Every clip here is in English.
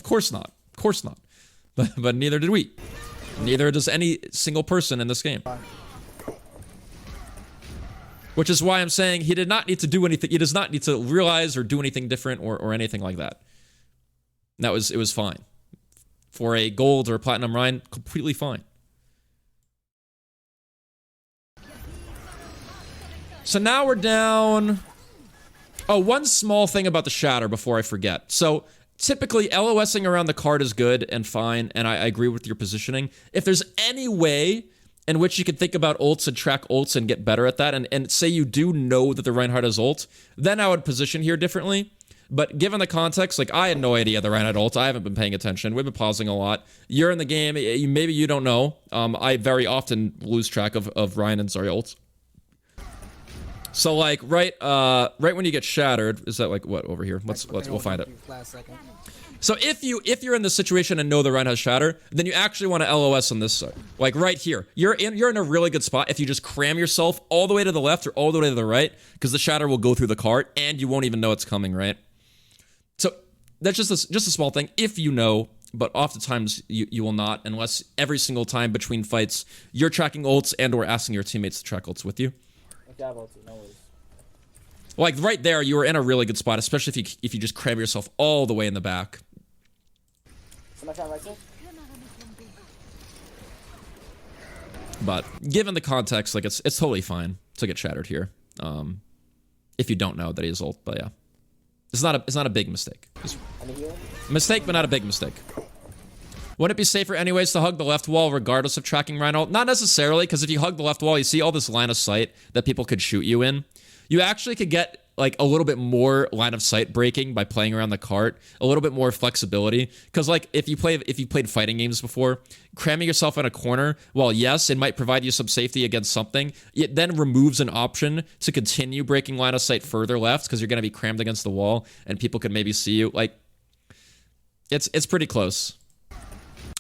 course not. Of course not. But neither did we. Neither does any single person in this game. Which is why I'm saying he did not need to do anything. He does not need to realize or do anything different or anything like that. It was fine. For a gold or platinum Ryan, completely fine. So now we're down... Oh, one small thing about the shatter before I forget. So typically LOSing around the card is good and fine, and I agree with your positioning. If there's any way in which you can think about ults and track ults and get better at that, and say you do know that the Reinhardt has ult, then I would position here differently. But given the context, like, I had no idea the Reinhardt ult. I haven't been paying attention. We've been pausing a lot. You're in the game. Maybe you don't know. I very often lose track of Ryan and Zarya ults. So, like, right when you get shattered, is that, like, what, over here? We'll find it. So if you're in this situation and know the Ryan has shatter, then you actually want to LOS on this side. Like right here. You're in a really good spot if you just cram yourself all the way to the left or all the way to the right, because the shatter will go through the cart and you won't even know it's coming, right? So that's just a small thing if you know, but oftentimes you will not, unless every single time between fights you're tracking ults and or asking your teammates to track ults with you. Like right there, you were in a really good spot, especially if you just cram yourself all the way in the back. But given the context, like it's totally fine to get shattered here. If you don't know that he's ult, but yeah, it's not a big mistake. Mistake, but not a big mistake. Wouldn't it be safer anyways to hug the left wall regardless of tracking Rhino? Not necessarily, because if you hug the left wall, you see all this line of sight that people could shoot you in. You actually could get like a little bit more line of sight breaking by playing around the cart, a little bit more flexibility. Because like if you played fighting games before, cramming yourself in a corner, while yes, it might provide you some safety against something, it then removes an option to continue breaking line of sight further left because you're going to be crammed against the wall and people could maybe see you. Like it's pretty close.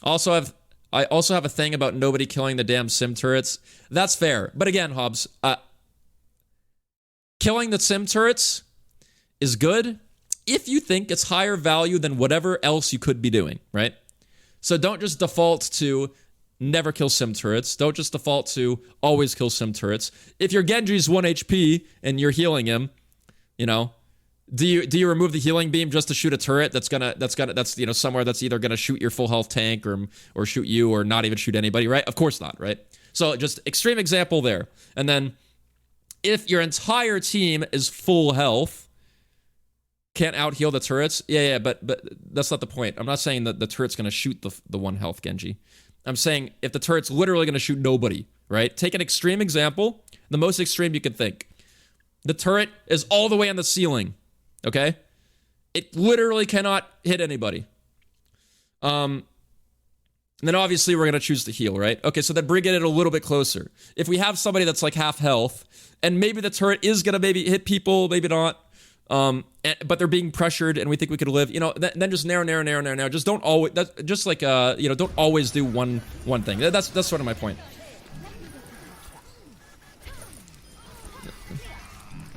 I also have a thing about nobody killing the damn sim turrets. That's fair. But again, Hobbs, killing the sim turrets is good if you think it's higher value than whatever else you could be doing, right? So don't just default to never kill sim turrets. Don't just default to always kill sim turrets. If your Genji's 1 HP and you're healing him, you know, do you remove the healing beam just to shoot a turret that's you know somewhere that's either gonna shoot your full health tank or shoot you or not even shoot anybody, right? Of course not, right? So just extreme example there. And then if your entire team is full health, can't out-heal the turrets. Yeah, but that's not the point. I'm not saying that the turret's going to shoot the 1 health Genji. I'm saying if the turret's literally going to shoot nobody, right? Take an extreme example, the most extreme you can think. The turret is all the way on the ceiling, okay? It literally cannot hit anybody. And then obviously we're going to choose to heal, right? Okay, so then bring it a little bit closer. If we have somebody that's like half health, and maybe the turret is going to maybe hit people, maybe not, but they're being pressured and we think we could live, you know, then just narrow. Just don't always, just like, you know, don't always do one thing. That's sort of my point.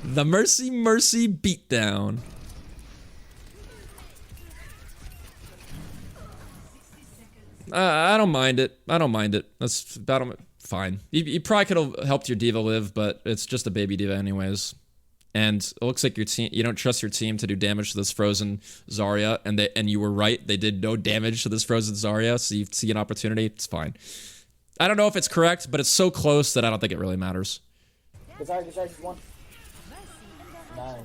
The Mercy beatdown. I don't mind it. That's fine. You probably could have helped your diva live, but it's just a baby diva anyways. And it looks like you don't trust your team to do damage to this frozen Zarya, and you were right. They did no damage to this frozen Zarya, so you see an opportunity. It's fine. I don't know if it's correct, but it's so close that I don't think it really matters. Zarya just won. Nice.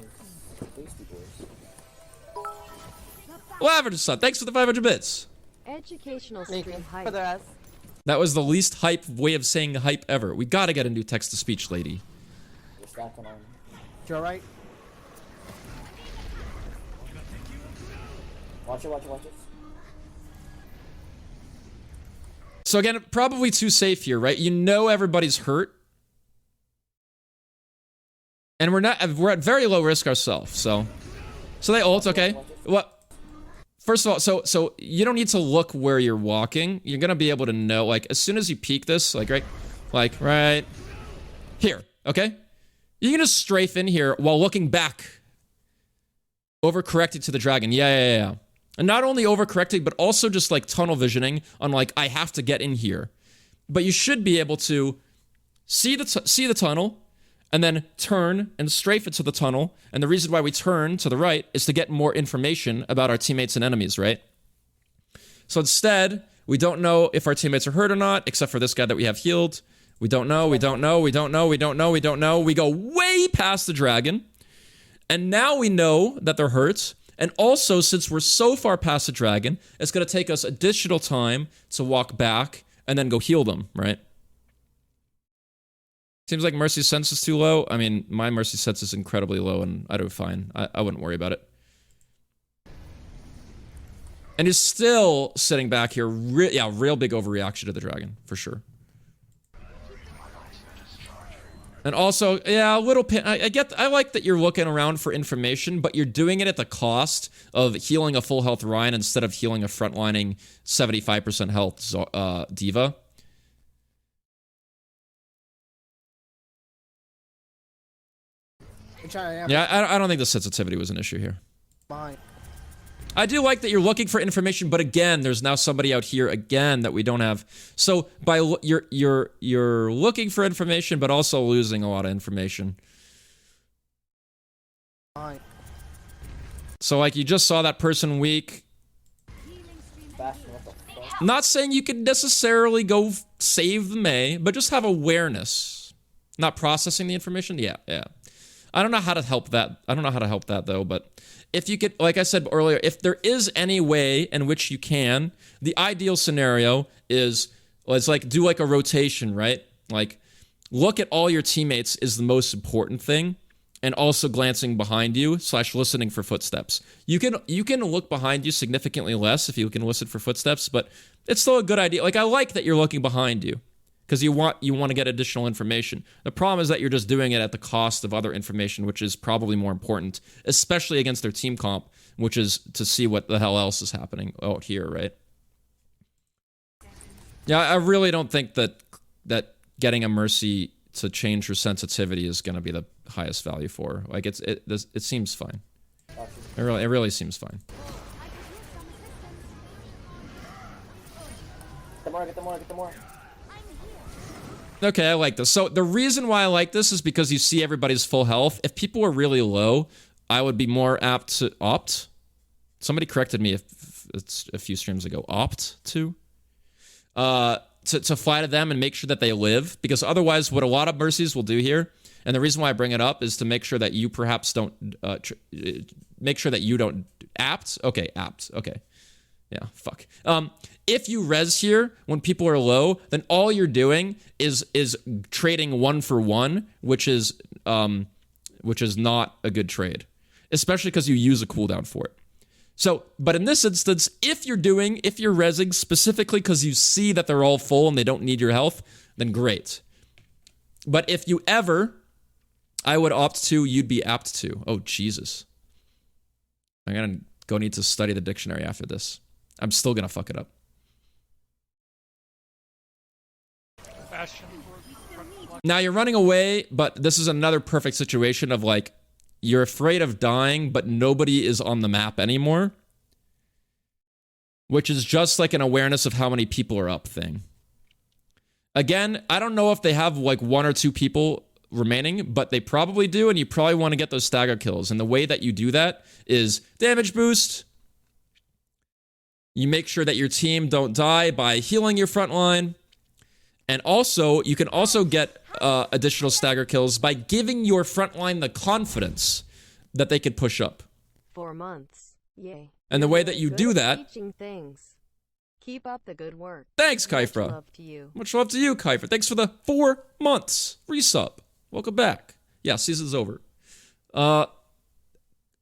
Well, average son, thanks for the 500 bits. Educational stream hype. That was the least hype way of saying hype ever. We gotta get a new text-to-speech, lady. You're right. Watch it. So again, probably too safe here, right? You know everybody's hurt. And we're at very low risk ourselves, so they ult, okay. What? First of all, so you don't need to look where you're walking. You're gonna be able to know, like, as soon as you peek this, like right here, okay? You can just strafe in here while looking back. Overcorrected to the dragon. Yeah. And not only overcorrecting, but also just like tunnel visioning on like, I have to get in here. But you should be able to see the tunnel and then turn and strafe it to the tunnel. And the reason why we turn to the right is to get more information about our teammates and enemies, right? So instead, we don't know if our teammates are hurt or not, except for this guy that we have healed. We don't know, we don't know, we don't know, we don't know, we don't know. We go way past the dragon. And now we know that they're hurt. And also, since we're so far past the dragon, it's going to take us additional time to walk back and then go heal them, right? Seems like Mercy's sense is too low. I mean, my Mercy sense is incredibly low, and I do fine. I wouldn't worry about it. And he's still sitting back here. Real big overreaction to the dragon, for sure. And also, yeah, a little pin. I like that you're looking around for information, but you're doing it at the cost of healing a full health Ryan instead of healing a frontlining 75% health Diva. Yeah, I don't think the sensitivity was an issue here. Fine. I do like that you're looking for information, but again, there's now somebody out here again that we don't have. So by you're looking for information, but also losing a lot of information. Fine. So like you just saw that person weak. I'm not saying you could necessarily go save the Mei, but just have awareness. Not processing the information. Yeah. I don't know how to help that. I don't know how to help that though, but if you could, like I said earlier, if there is any way in which you can, the ideal scenario is, let's like do like a rotation, right? Like look at all your teammates is the most important thing, and also glancing behind you / listening for footsteps. You can look behind you significantly less if you can listen for footsteps, but it's still a good idea. Like I like that you're looking behind you, because you want to get additional information. The problem is that you're just doing it at the cost of other information, which is probably more important, especially against their team comp, which is to see what the hell else is happening out here, right? Yeah, I really don't think that getting a Mercy to change her sensitivity is going to be the highest value for her. Like it seems fine. It really seems fine. Get the more. Okay, I like this. So the reason why I like this is because you see everybody's full health. If people were really low, I would be more apt to opt. Somebody corrected me if it's a few streams ago. Opt to fly to them and make sure that they live, because otherwise, what a lot of Mercies will do here, and the reason why I bring it up is to make sure that you perhaps don't make sure that you don't apt. Okay, apt. Okay. Yeah, fuck. If you res here when people are low, then all you're doing is trading 1 for 1, which is not a good trade, especially because you use a cooldown for it. So, but in this instance, if you're resing specifically because you see that they're all full and they don't need your health, then great. But if you ever, I would opt to, you'd be apt to. Oh, Jesus. I'm gonna go need to study the dictionary after this. I'm still gonna fuck it up. Now you're running away, but this is another perfect situation of like, you're afraid of dying, but nobody is on the map anymore. Which is just like an awareness of how many people are up thing. Again, I don't know if they have like 1 or 2 people remaining, but they probably do, and you probably want to get those stagger kills. And the way that you do that is damage boost. You make sure that your team don't die by healing your front line. And also, you can also get additional stagger kills by giving your front line the confidence that they could push up. 4 months. Yay. And the way that you do that... Things. Keep up the good work. Thanks, Kyfra. Much love to you. Much love to you, Kyfra. Thanks for the 4 months. Resub. Welcome back. Yeah, season's over.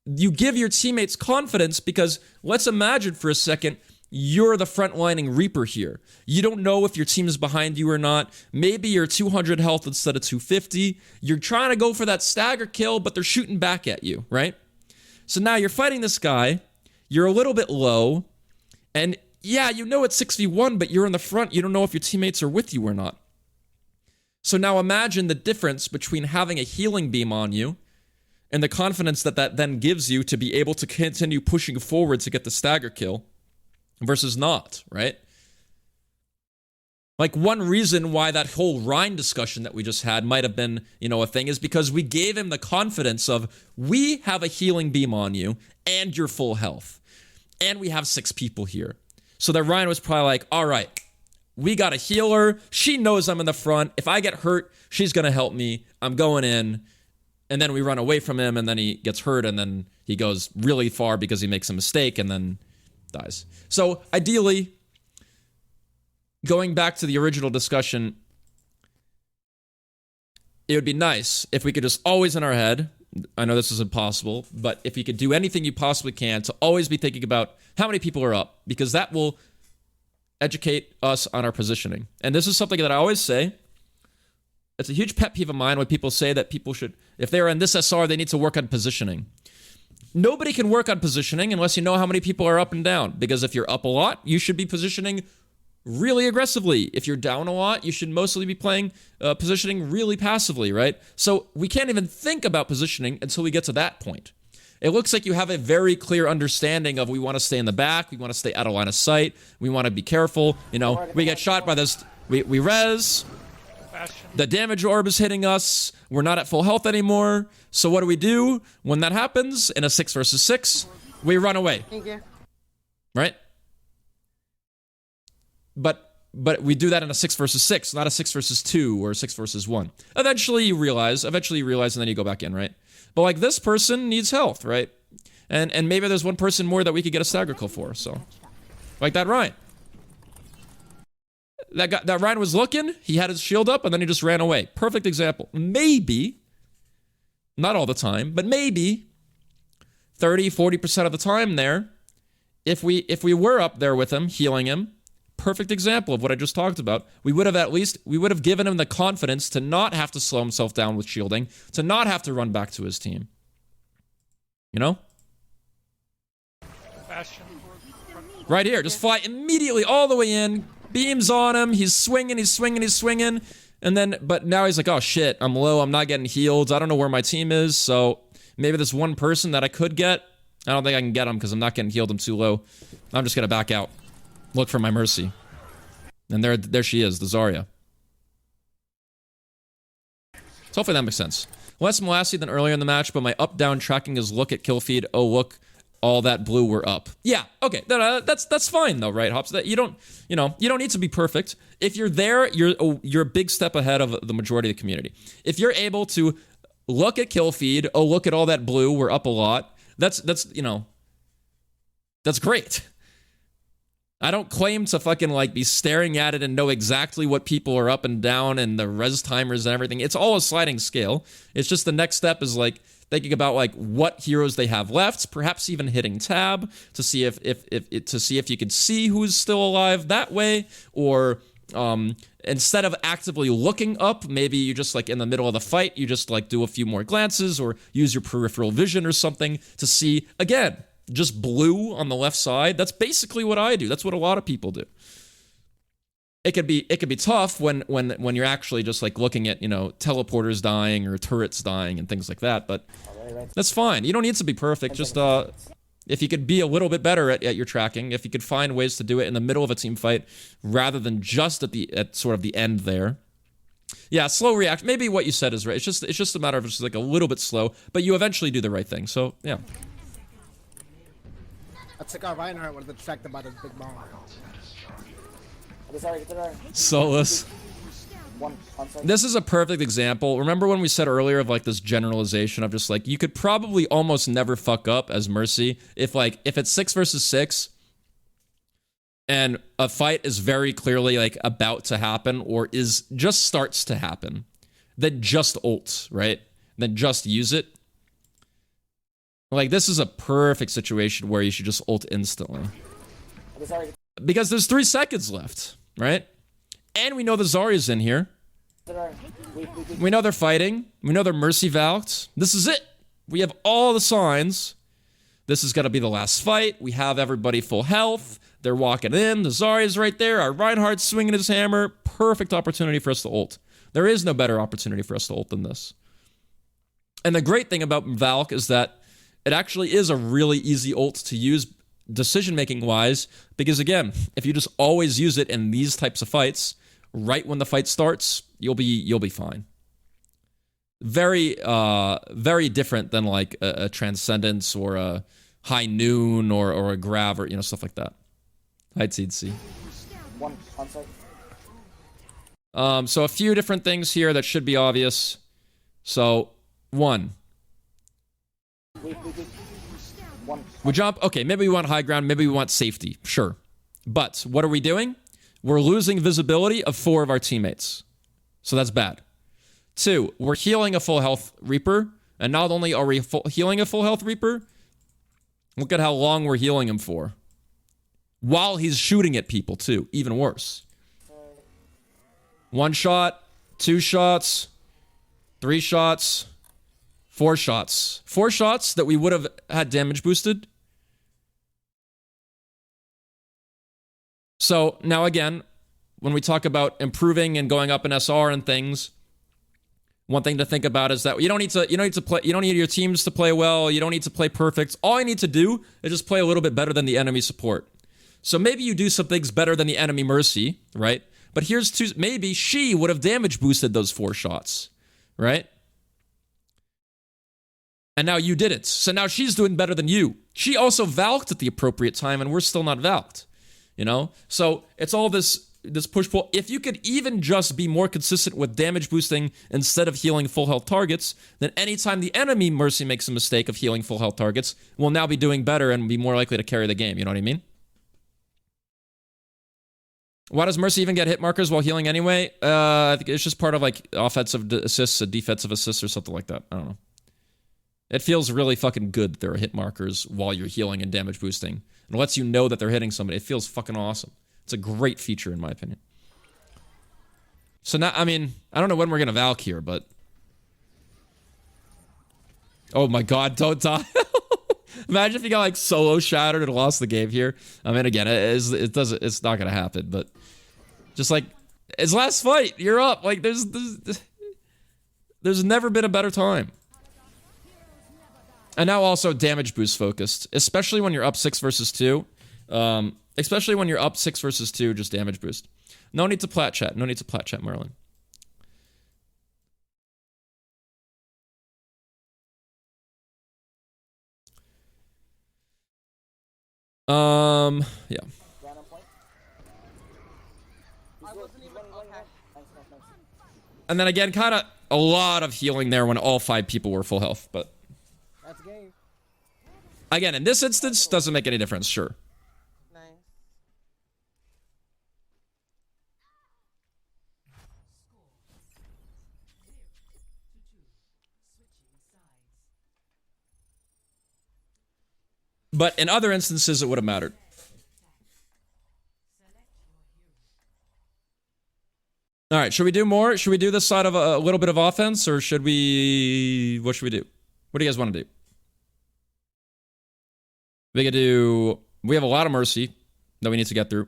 You give your teammates confidence because let's imagine for a second... You're the frontlining Reaper here. You don't know if your team is behind you or not. Maybe you're 200 health instead of 250. You're trying to go for that stagger kill, but they're shooting back at you, right? So now you're fighting this guy. You're a little bit low. And yeah, you know it's 6v1, but you're in the front. You don't know if your teammates are with you or not. So now imagine the difference between having a healing beam on you and the confidence that that then gives you to be able to continue pushing forward to get the stagger kill versus not, right? Like, one reason why that whole Rhine discussion that we just had might have been, a thing is because we gave him the confidence of, we have a healing beam on you and you're full health. And we have 6 people here. So that Rhine was probably like, all right, we got a healer. She knows I'm in the front. If I get hurt, she's going to help me. I'm going in. And then we run away from him, and then he gets hurt, and then he goes really far because he makes a mistake and then dies. So ideally, going back to the original discussion, it would be nice if we could just always in our head, I know this is impossible, but if you could do anything you possibly can to always be thinking about how many people are up, because that will educate us on our positioning. And this is something that I always say. It's a huge pet peeve of mine when people say that people should, if they're in this SR, they need to work on positioning. Nobody can work on positioning unless you know how many people are up and down. Because if you're up a lot, you should be positioning really aggressively. If you're down a lot, you should mostly be playing positioning really passively, right? So we can't even think about positioning until we get to that point. It looks like you have a very clear understanding of, we want to stay in the back, we want to stay out of line of sight, we want to be careful. We get shot by this, we res. The damage orb is hitting us. We're not at full health anymore. So what do we do when that happens in a 6 versus 6? We run away. Thank you. Right? But we do that in a 6 versus 6, not a 6 versus 2 or a 6 versus 1. Eventually you realize, and then you go back in, right? But like, this person needs health, right? And maybe there's one person more that we could get a stagger kill for, so. Like that Ryan. That Ryan was looking, he had his shield up, and then he just ran away. Perfect example. Maybe, not all the time, but maybe 30, 40% of the time there, if we were up there with him, healing him, perfect example of what I just talked about, we would have given him the confidence to not have to slow himself down with shielding, to not have to run back to his team. Right here, just fly immediately all the way in, beams on him, he's swinging, and then, but now he's like, oh shit, I'm low, I'm not getting healed, I don't know where my team is, so maybe this one person that I could get, I don't think I can get him because I'm not getting healed, I'm too low. I'm just gonna back out. Look for my mercy. And there she is, the Zarya. So hopefully that makes sense. Less Molassie than earlier in the match, but my up-down tracking is look at kill feed. Oh, look, all that blue were up. Yeah, okay, that's fine though, right, Hops? That you don't need to be perfect. If you're there, you're a big step ahead of the majority of the community. If you're able to look at kill feed, oh, look at all that blue, we're up a lot. That's great. I don't claim to fucking like be staring at it and know exactly what people are up and down and the res timers and everything. It's all a sliding scale. It's just the next step is like thinking about like what heroes they have left, perhaps even hitting tab to see if you can see who's still alive that way, or instead of actively looking up, maybe you just like in the middle of the fight, you just like do a few more glances or use your peripheral vision or something to see again. Just blue on the left side. That's basically what I do. That's what a lot of people do. It could be tough when you're actually just like looking at, teleporters dying or turrets dying and things like that, but that's fine. You don't need to be perfect. Just if you could be a little bit better at your tracking, if you could find ways to do it in the middle of a team fight rather than just at sort of the end there. Yeah, slow reaction. Maybe what you said is right. It's just a matter of just like a little bit slow, but you eventually do the right thing. So, yeah. Let's take our Reinhardt when distracted by this big bomb. Soulless. This is a perfect example. Remember when we said earlier of like this generalization of just like you could probably almost never fuck up as Mercy if it's 6 versus 6 and a fight is very clearly like about to happen or is just starts to happen, then just ult, right? Then just use it. Like, this is a perfect situation where you should just ult instantly. Because there's 3 seconds left, right? And we know the Zarya's in here. We know they're fighting. We know they're Mercy Valked. This is it. We have all the signs. This is going to be the last fight. We have everybody full health. They're walking in. The Zarya's right there. Our Reinhardt's swinging his hammer. Perfect opportunity for us to ult. There is no better opportunity for us to ult than this. And the great thing about Valk is that it actually is a really easy ult to use decision-making wise, because again, if you just always use it in these types of fights, right when the fight starts, you'll be fine. Very very different than like a Transcendence or a High Noon or a Grav or stuff like that. I'd see. One on site. So a few different things here that should be obvious. So, one. We jump. Okay, maybe we want high ground. Maybe we want safety. Sure. But what are we doing? We're losing visibility of 4 of our teammates. So that's bad. 2, we're healing a full health Reaper. And not only are we healing a full health Reaper, look at how long we're healing him for. While he's shooting at people, too. Even worse. 1 shot, 2 shots, 3 shots, 4 shots. 4 shots that we would have had damage boosted. So now again, when we talk about improving and going up in SR and things, one thing to think about is that you don't need your teams to play well, you don't need to play perfect. All you need to do is just play a little bit better than the enemy support. So maybe you do some things better than the enemy Mercy, right? But here's 2, maybe she would have damage boosted those 4 shots, right? And now you didn't. So now she's doing better than you. She also Valked at the appropriate time, and we're still not Valked. So it's all this push-pull. If you could even just be more consistent with damage boosting instead of healing full health targets, then anytime the enemy Mercy makes a mistake of healing full health targets, we'll now be doing better and be more likely to carry the game. You know what I mean? Why does Mercy even get hit markers while healing anyway? I think it's just part of like offensive assists, a defensive assist, or something like that. I don't know. It feels really fucking good that there are hit markers while you're healing and damage boosting. It lets you know that they're hitting somebody. It feels fucking awesome. It's a great feature in my opinion. So now, I mean, I don't know when we're gonna Valk here, but... Oh my god, don't die. Imagine if you got like solo shattered and lost the game here. I mean, again, it's not gonna happen, but... Just like, it's last fight, you're up. Like, there's never been a better time. And now also damage boost focused, especially when you're up 6 versus 2. Especially when you're up 6 versus 2, just damage boost. No need to plat chat. No need to plat chat, Merlin. Yeah. And then again, kind of a lot of healing there when all 5 people were full health, but... That's game. Again, in this instance, doesn't make any difference, sure. Nice. But in other instances, it would have mattered. All right, should we do more? Should we do this side of a little bit of offense, or should we... What should we do? What do you guys want to do? We could do... We have a lot of Mercy that we need to get through.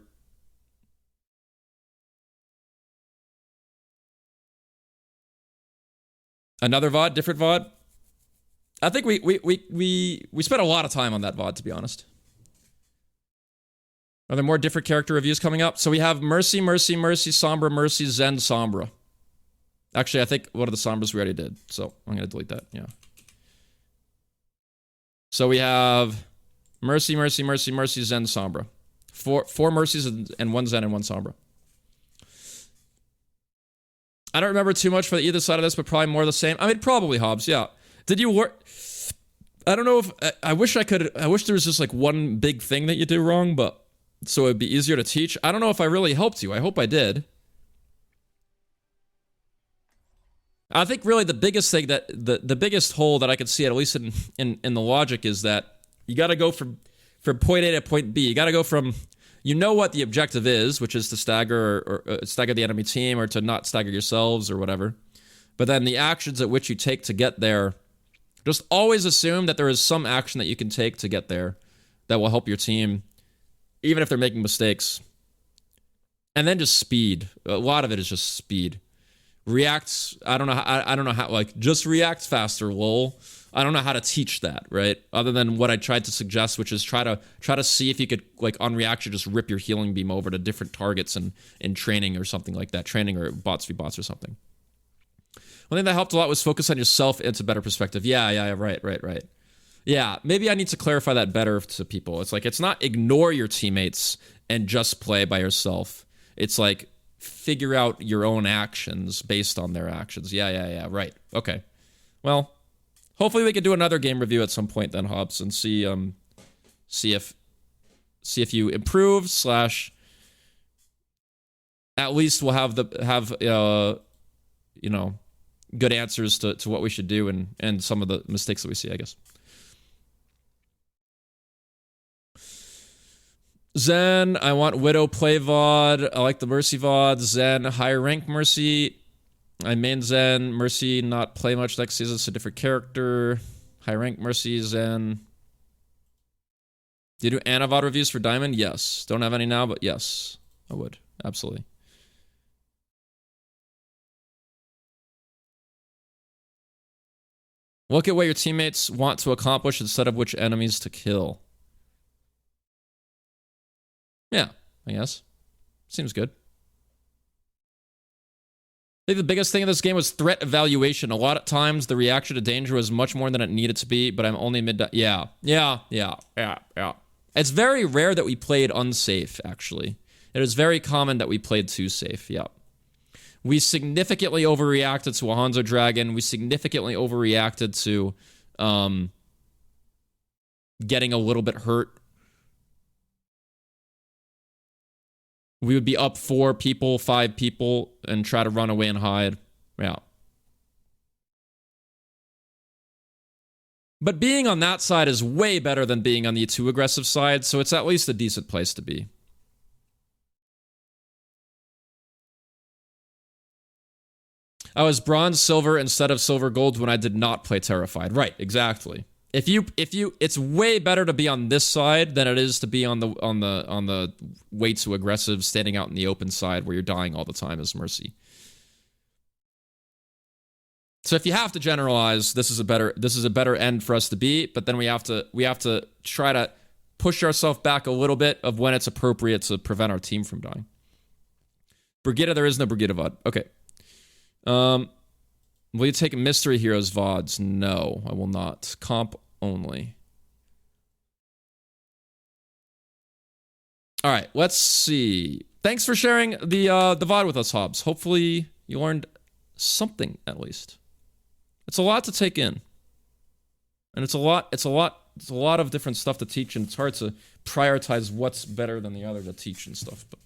Another VOD? Different VOD? I think we spent a lot of time on that VOD, to be honest. Are there more different character reviews coming up? So we have Mercy, Mercy, Mercy, Sombra, Mercy, Zen, Sombra. Actually, I think one of the Sombras we already did. So I'm going to delete that. Yeah. So we have Mercy, Mercy, Mercy, Mercy, Zen, Sombra. Four Mercies and 1 Zen and 1 Sombra. I don't remember too much for either side of this, but probably more the same. I mean, probably Hobbs, yeah. Did you work... I don't know if... I wish there was just like one big thing that you do wrong, but... So it'd be easier to teach. I don't know if I really helped you. I hope I did. I think really the biggest thing that... The biggest hole that I could see, at least in the logic, is that you gotta go from point A to point B. You gotta go from... You know what the objective is, which is to stagger or stagger the enemy team, or to not stagger yourselves or whatever. But then the actions at which you take to get there... Just always assume that there is some action that you can take to get there that will help your team, even if they're making mistakes. And then just speed. A lot of it is just speed. React, I don't know. I don't know how. Like, just react faster, lol. I don't know how to teach that, right? Other than what I tried to suggest, which is try to see if you could, like, on reaction, just rip your healing beam over to different targets in training or something like that, training or bots v bots or something. One thing that helped a lot was focus on yourself into better perspective. Yeah, right. Yeah, maybe I need to clarify that better to people. It's like, it's not ignore your teammates and just play by yourself. It's like, figure out your own actions based on their actions. Yeah, right. Okay. Well, hopefully we can do another game review at some point then, Hobbs, and see if you improve / at least we'll have good answers to what we should do and some of the mistakes that we see, I guess. Zen, I want Widow play VOD. I like the Mercy VOD. Zen, higher rank Mercy. I main Zen. Mercy, not play much next season. It's a different character. High rank Mercy, Zen. Do you do Ana VOD reviews for Diamond? Yes. Don't have any now, but yes, I would. Absolutely. Look at what your teammates want to accomplish instead of which enemies to kill. Yeah, I guess. Seems good. I think the biggest thing in this game was threat evaluation. A lot of times, the reaction to danger was much more than it needed to be, but I'm only mid... Yeah. It's very rare that we played unsafe, actually. It is very common that we played too safe, yeah. We significantly overreacted to a Hanzo Dragon. We significantly overreacted to getting a little bit hurt. We would be up 4 people, 5 people, and try to run away and hide. Yeah. But being on that side is way better than being on the too aggressive side, so it's at least a decent place to be. I was bronze silver instead of silver gold when I did not play Terrified. Right, exactly. If you, it's way better to be on this side than it is to be on the way too aggressive, standing out in the open side where you're dying all the time as Mercy. So if you have to generalize, this is a better end for us to be. But then we have to try to push ourselves back a little bit of when it's appropriate to prevent our team from dying. Brigitte, there is no Brigitte VOD. Okay. Will you take Mystery Heroes VODs? No, I will not. Comp only. All right, let's see. Thanks for sharing the VOD with us, Hobbs. Hopefully you learned something at least. It's a lot to take in. And it's a lot of different stuff to teach, and it's hard to prioritize what's better than the other to teach and stuff. But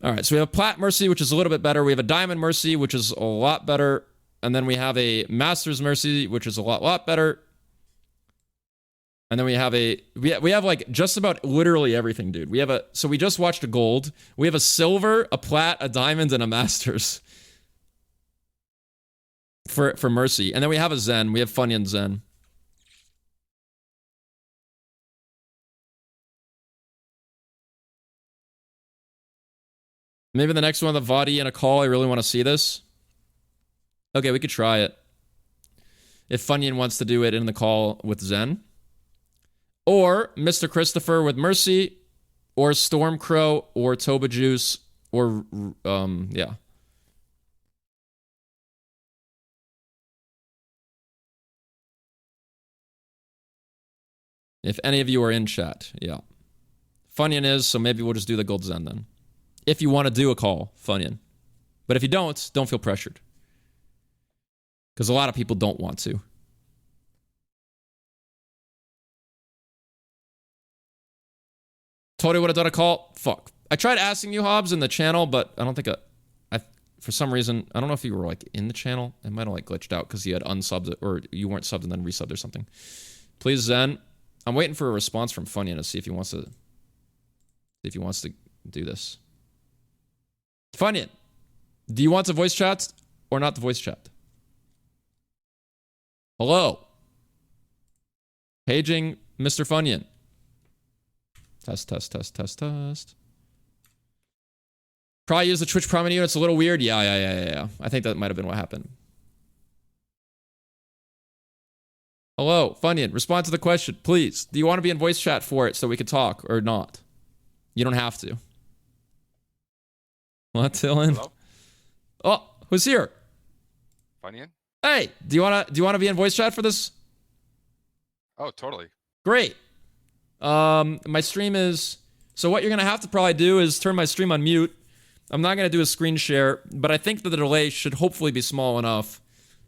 all right, so we have a Plat Mercy, which is a little bit better. We have a Diamond Mercy, which is a lot better. And then we have a Master's Mercy, which is a lot better. And then we have like just about literally everything, dude. So we just watched a gold. We have a silver, a plat, a diamond, and a Masters for Mercy. And then we have a Zen. We have Funyun Zen. Maybe the next one, the Vadi and a call. I really want to see this. Okay, we could try it. If Funyun wants to do it in the call with Zen. Or Mr. Christopher with Mercy. Or Stormcrow. Or Toba Juice. Or, yeah. If any of you are in chat, yeah. Funyun is, so maybe we'll just do the Gold Zen then. If you want to do a call, Funyun. But if you don't feel pressured. Because a lot of people don't want to. Totally would have done a call. Fuck. I tried asking you, Hobbs, in the channel, but I don't think for some reason, I don't know if you were like in the channel. It might have like glitched out because you had unsubbed it, or you weren't subbed and then resubbed or something. Please, Zen. I'm waiting for a response from Funyun to see if he wants to do this. Funyun, do you want to voice chat or not the voice chat? Hello. Paging Mr. Funyun. Test. Probably use the Twitch Prime menu. It's a little weird. Yeah. I think that might have been what happened. Hello, Funyun. Respond to the question, please. Do you want to be in voice chat for it so we can talk or not? You don't have to. What, Dylan? Hello? Oh, who's here? Funyun? Hey, do you wanna be in voice chat for this? Oh, totally. Great. My stream is... So what you're going to have to probably do is turn my stream on mute. I'm not going to do a screen share, but I think that the delay should hopefully be small enough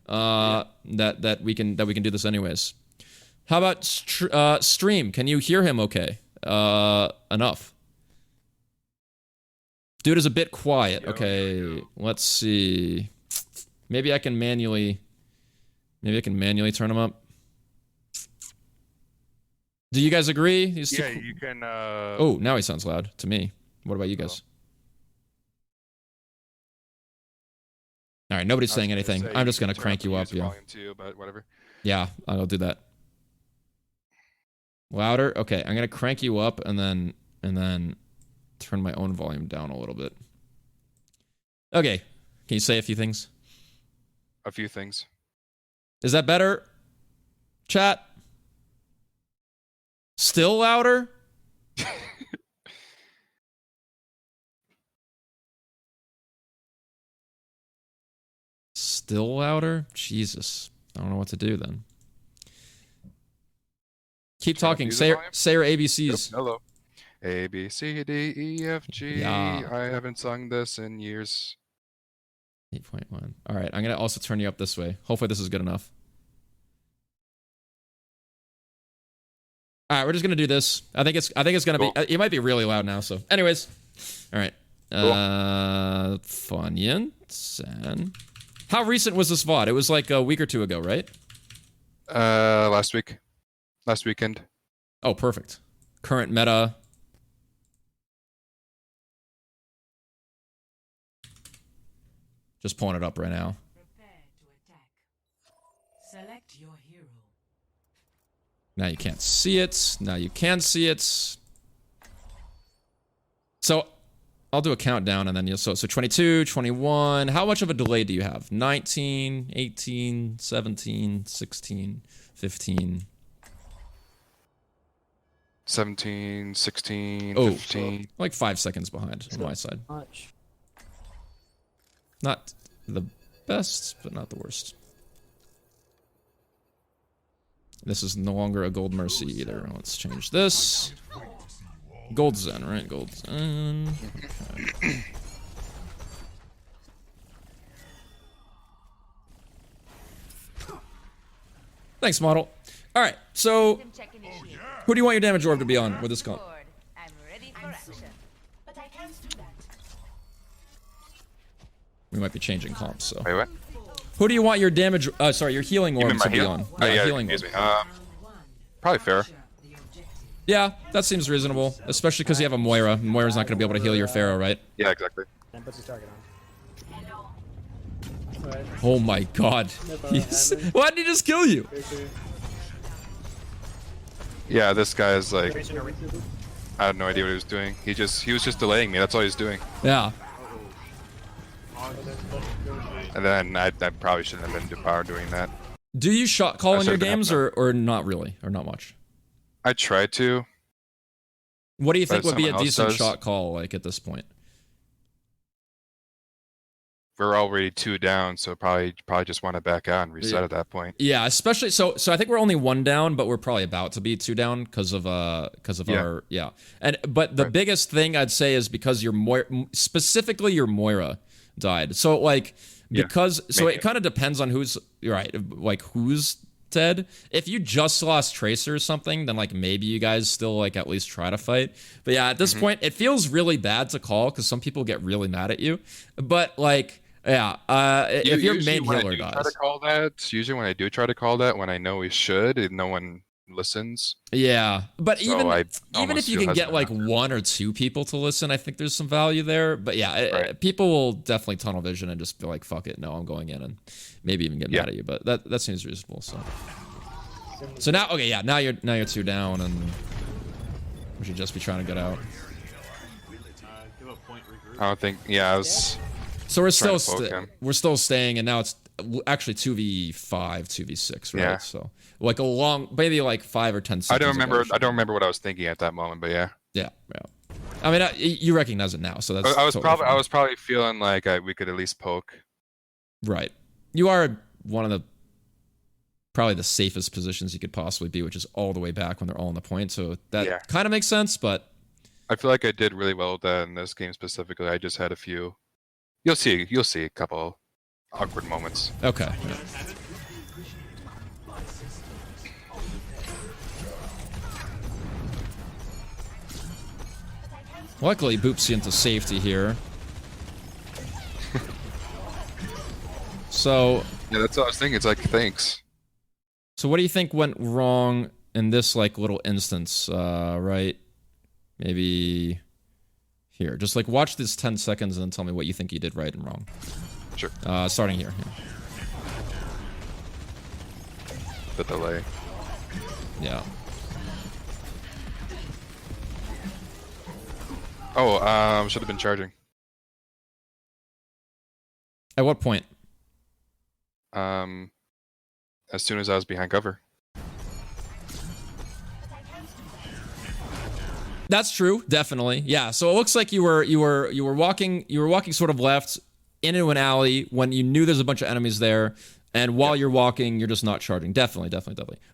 that we can do this anyways. How about stream? Can you hear him okay? Enough. Dude is a bit quiet. Okay, let's see. Maybe I can manually turn him up. Do you guys agree? Yeah, you can. Oh, now he sounds loud to me. What about you guys? All right, nobody's saying anything. I'm just gonna crank you up. Yeah. Volume too, but whatever. Yeah, I'll do that. Louder. Okay, I'm gonna crank you up and then turn my own volume down a little bit. Okay, can you say a few things? A few things. Is that better? Chat. Still louder? Still louder? Jesus. I don't know what to do then. Keep talking. Say your ABCs. Yep, hello. A, B, C, D, E, F, G. Yeah. I haven't sung this in years. 8.1. All right, I'm going to also turn you up this way. Hopefully this is good enough. All right, we're just gonna do this. I think it's gonna be. It might be really loud now. So, anyways, all right. Cool. Funyun Sen. How recent was this VOD? It was like a week or two ago, right? Last weekend. Oh, perfect. Current meta. Just pulling it up right now. Prepare to attack. Select your hero. Now you can't see it. Now you can see it. So I'll do a countdown and then you'll... So 22, 21. How much of a delay do you have? 19, 18, 17, 16, 15. 17, 16, Oh, 15. like 5 seconds behind on my side. Much. Not the best, but not the worst. This is no longer a gold mercy either. Let's change this. Gold Zen, right? Gold Zen. Okay. Thanks, model. All right, so who do you want your damage orb to be on with this comp? I'm ready for action. But I can't do that. We might be changing comps, so. Wait, what? Who do you want your damage? Sorry, your healing You orb mean my to be heal? on? Oh, yeah, healing excuse orb. me. Probably fair. Yeah, that seems reasonable, especially because you have a Moira. Moira's not going to be able to heal your Pharaoh, right? Yeah, exactly. And puts his target on. Alright. Oh my god. Why did he just kill you? Yeah, this guy is like... I had no idea what he was doing. He was just delaying me. That's all he was doing. Yeah. And then I probably shouldn't have been doing that. Do you shot call in your should've been games or not really? Or not much? I tried to. What do you think But would be a someone else decent does. shot call like at this point? We're already 2 down, so probably just want to back out and reset at that point. Yeah, especially so I think we're only 1 down, but we're probably about to be 2 down because of our but the biggest thing I'd say is because your specifically your Moira died. So like because it kind of depends on who's who's dead. If you just lost Tracer or something, then like maybe you guys still like at least try to fight. But yeah, at this point, it feels really bad to call because some people get really mad at you. But like, if your main healer dies, Usually when I do try to call that, when I know we should, and no one listens. Yeah, but So even if you can get like 1 or 2 people to listen, I think there's some value there. But yeah, people will definitely tunnel vision and just be like, "Fuck it, no, I'm going in," and maybe even get mad at you. But that seems reasonable. So now, okay, yeah, now you're 2 down, and we should just be trying to get out. give a point regroup. I don't think. Yeah, I was. So we're Trying still to poke him. we're still staying, and now it's actually 2v5, 2v6, right? Yeah. So like a long, maybe like 5 or 10 seconds. I don't remember. ago. I don't remember what I was thinking at that moment, but yeah. Yeah, yeah. I mean, you recognize it now, so that's. I was totally probably. fine. I was probably feeling like we could at least poke. Right. You are one of the probably the safest positions you could possibly be, which is all the way back when they're all on the point. So that kind of makes sense, but I feel like I did really well with that in this game specifically. I just had a few. You'll see a couple awkward moments. okay. Yeah. Luckily, boops you into safety here. So, Yeah, that's what I was thinking. It's like, thanks. so what do you think went wrong in this like little instance? Right? Maybe here. Just like watch this 10 seconds and then tell me what you think you did right and wrong. Sure. Starting here. The delay. Yeah. Oh, should have been charging. At what point? As soon as I was behind cover. That's true, definitely. Yeah. So it looks like you were walking sort of left into an alley when you knew there's a bunch of enemies there, and while you're walking, you're just not charging. Definitely.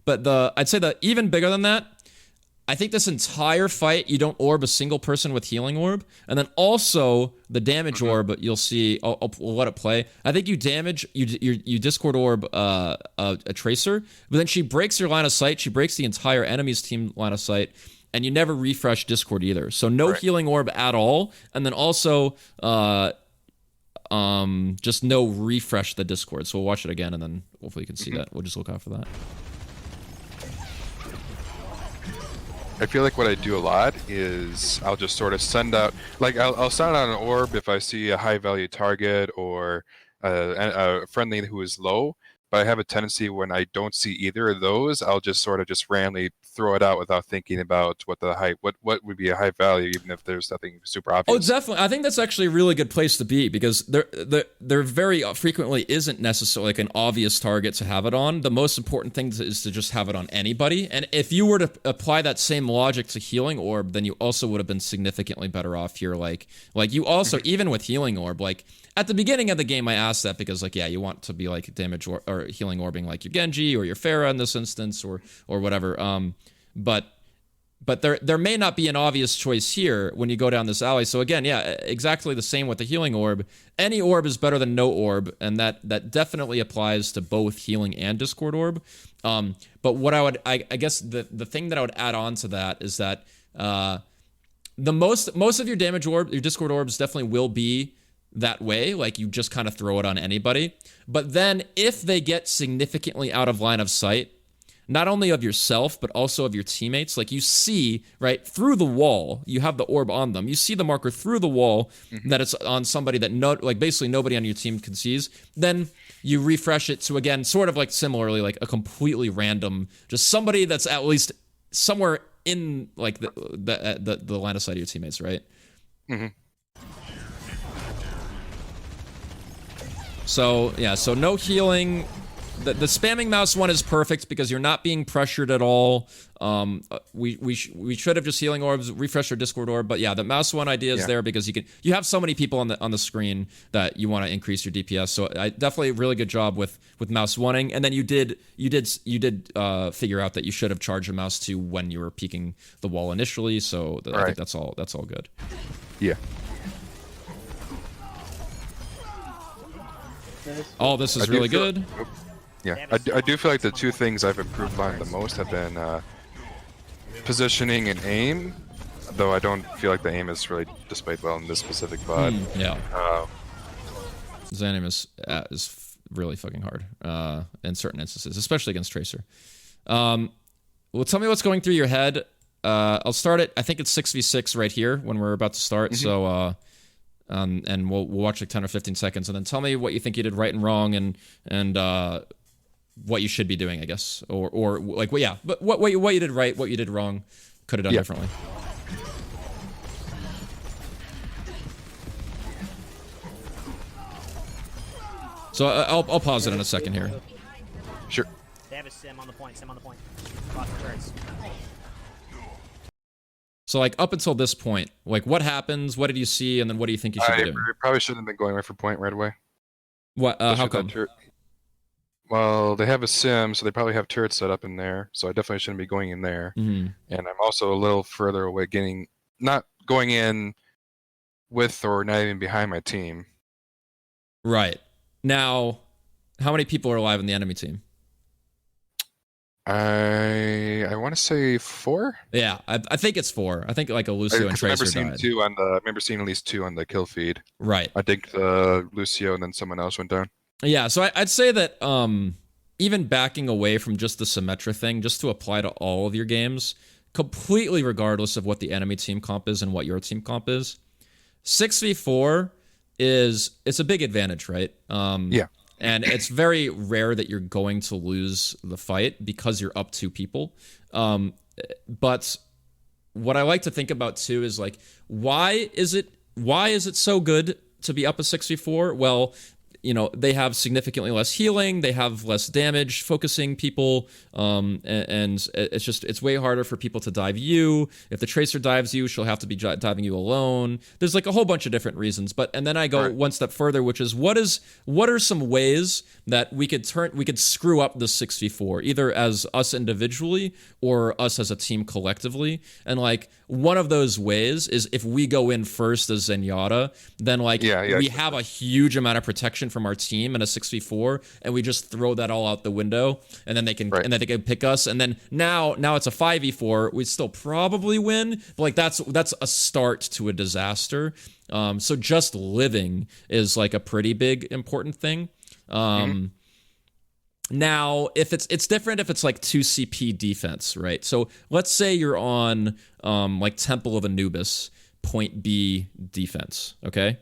But I'd say that even bigger than that, I think this entire fight you don't orb a single person with healing orb, and then also the damage orb. You'll see. I'll let it play. I think you damage you Discord orb a tracer, but then she breaks your line of sight. She breaks the entire enemy's team line of sight. And you never refresh Discord either. So no healing orb at all. And then also just no refresh the Discord. So we'll watch it again and then hopefully you can see that. We'll just look out for that. I feel like what I do a lot is I'll just sort of send out, like I'll send out an orb if I see a high value target or a friendly who is low. But I have a tendency when I don't see either of those, I'll just sort of just randomly throw it out without thinking about what would be a high value, even if there's nothing super obvious. Oh, definitely. I think that's actually a really good place to be because there very frequently isn't necessarily like an obvious target to have it on. The most important thing is to just have it on anybody. And if you were to apply that same logic to healing orb, then you also would have been significantly better off here. Like you also, even with healing orb, like at the beginning of the game, I asked that because like, yeah, you want to be like damage or healing orbing like your Genji or your Pharah in this instance or whatever. But there may not be an obvious choice here when you go down this alley. So again, yeah, exactly the same with the healing orb. Any orb is better than no orb, and that definitely applies to both healing and Discord orb. But what I guess the thing that I would add on to that is that the most of your damage orb, your Discord orbs definitely will be that way, like you just kind of throw it on anybody. But then if they get significantly out of line of sight, not only of yourself, but also of your teammates, like you see, right, through the wall, you have the orb on them. You see the marker through the wall that it's on somebody that basically nobody on your team can see. Then you refresh it to, again, sort of like similarly, like a completely random, just somebody that's at least somewhere in like the line of sight of your teammates, right? Mm-hmm. So, yeah, so no healing. The spamming mouse one is perfect because you're not being pressured at all. We should have just healing orbs, refresh your Discord orb, but yeah, the mouse one idea is there because you have so many people on the screen that you want to increase your DPS. So I definitely really good job with mouse oneing, and then you did figure out that you should have charged the mouse to when you were peeking the wall initially. So I think that's all good. Yeah. Oh, this is really good. Yeah, I do feel like the two things I've improved on the most have been positioning and aim, though I don't feel like the aim is really displayed well in this specific VOD. Yeah. Xanim is really fucking hard in certain instances, especially against Tracer. Well, tell me what's going through your head. I'll start it. I think it's 6v6 right here when we're about to start. So, and we'll watch like 10 or 15 seconds, and then tell me what you think you did right and wrong, and what you should be doing, I guess, or like, well, yeah, but what you did right, what you did wrong, could have done differently. So I'll pause it in a second here. Sure. They have a sim on the point. Sim on the point. Lots of turrets. So like up until this point, like what happens? What did you see? And then what do you think you should be doing? Probably shouldn't have been going right for point right away. What? How come? Well, they have a sim, so they probably have turrets set up in there. So I definitely shouldn't be going in there. Mm-hmm. And I'm also a little further away, not going in with or not even behind my team. Right. Now, how many people are alive in the enemy team? I want to say 4. Yeah, I think it's 4. I think like a Lucio and Tracer died. I remember seeing at least 2 on the kill feed. Right. I think Lucio and then someone else went down. Yeah, so I'd say that even backing away from just the Symmetra thing, just to apply to all of your games, completely regardless of what the enemy team comp is and what your team comp is, 6v4 it's a big advantage, right? Yeah. And it's very rare that you're going to lose the fight because you're up 2 people. But what I like to think about too is like, why is it so good to be up a 6v4? Well, you know, they have significantly less healing, they have less damage focusing people, and it's way harder for people to dive you. If the Tracer dives you, she'll have to be diving you alone. There's like a whole bunch of different reasons, and then I go one step further, which is what are some ways that we could screw up the 6v4, either as us individually or us as a team collectively. And like one of those ways is if we go in first as Zenyatta, then like we have a huge amount of protection from our team in a 6v4, and we just throw that all out the window, and then they can pick us, and then now it's a 5v4. We still probably win, but like that's a start to a disaster. So just living is like a pretty big important thing. Now, if it's different if it's like 2 CP defense, right? So let's say you're on like Temple of Anubis, point B defense, okay?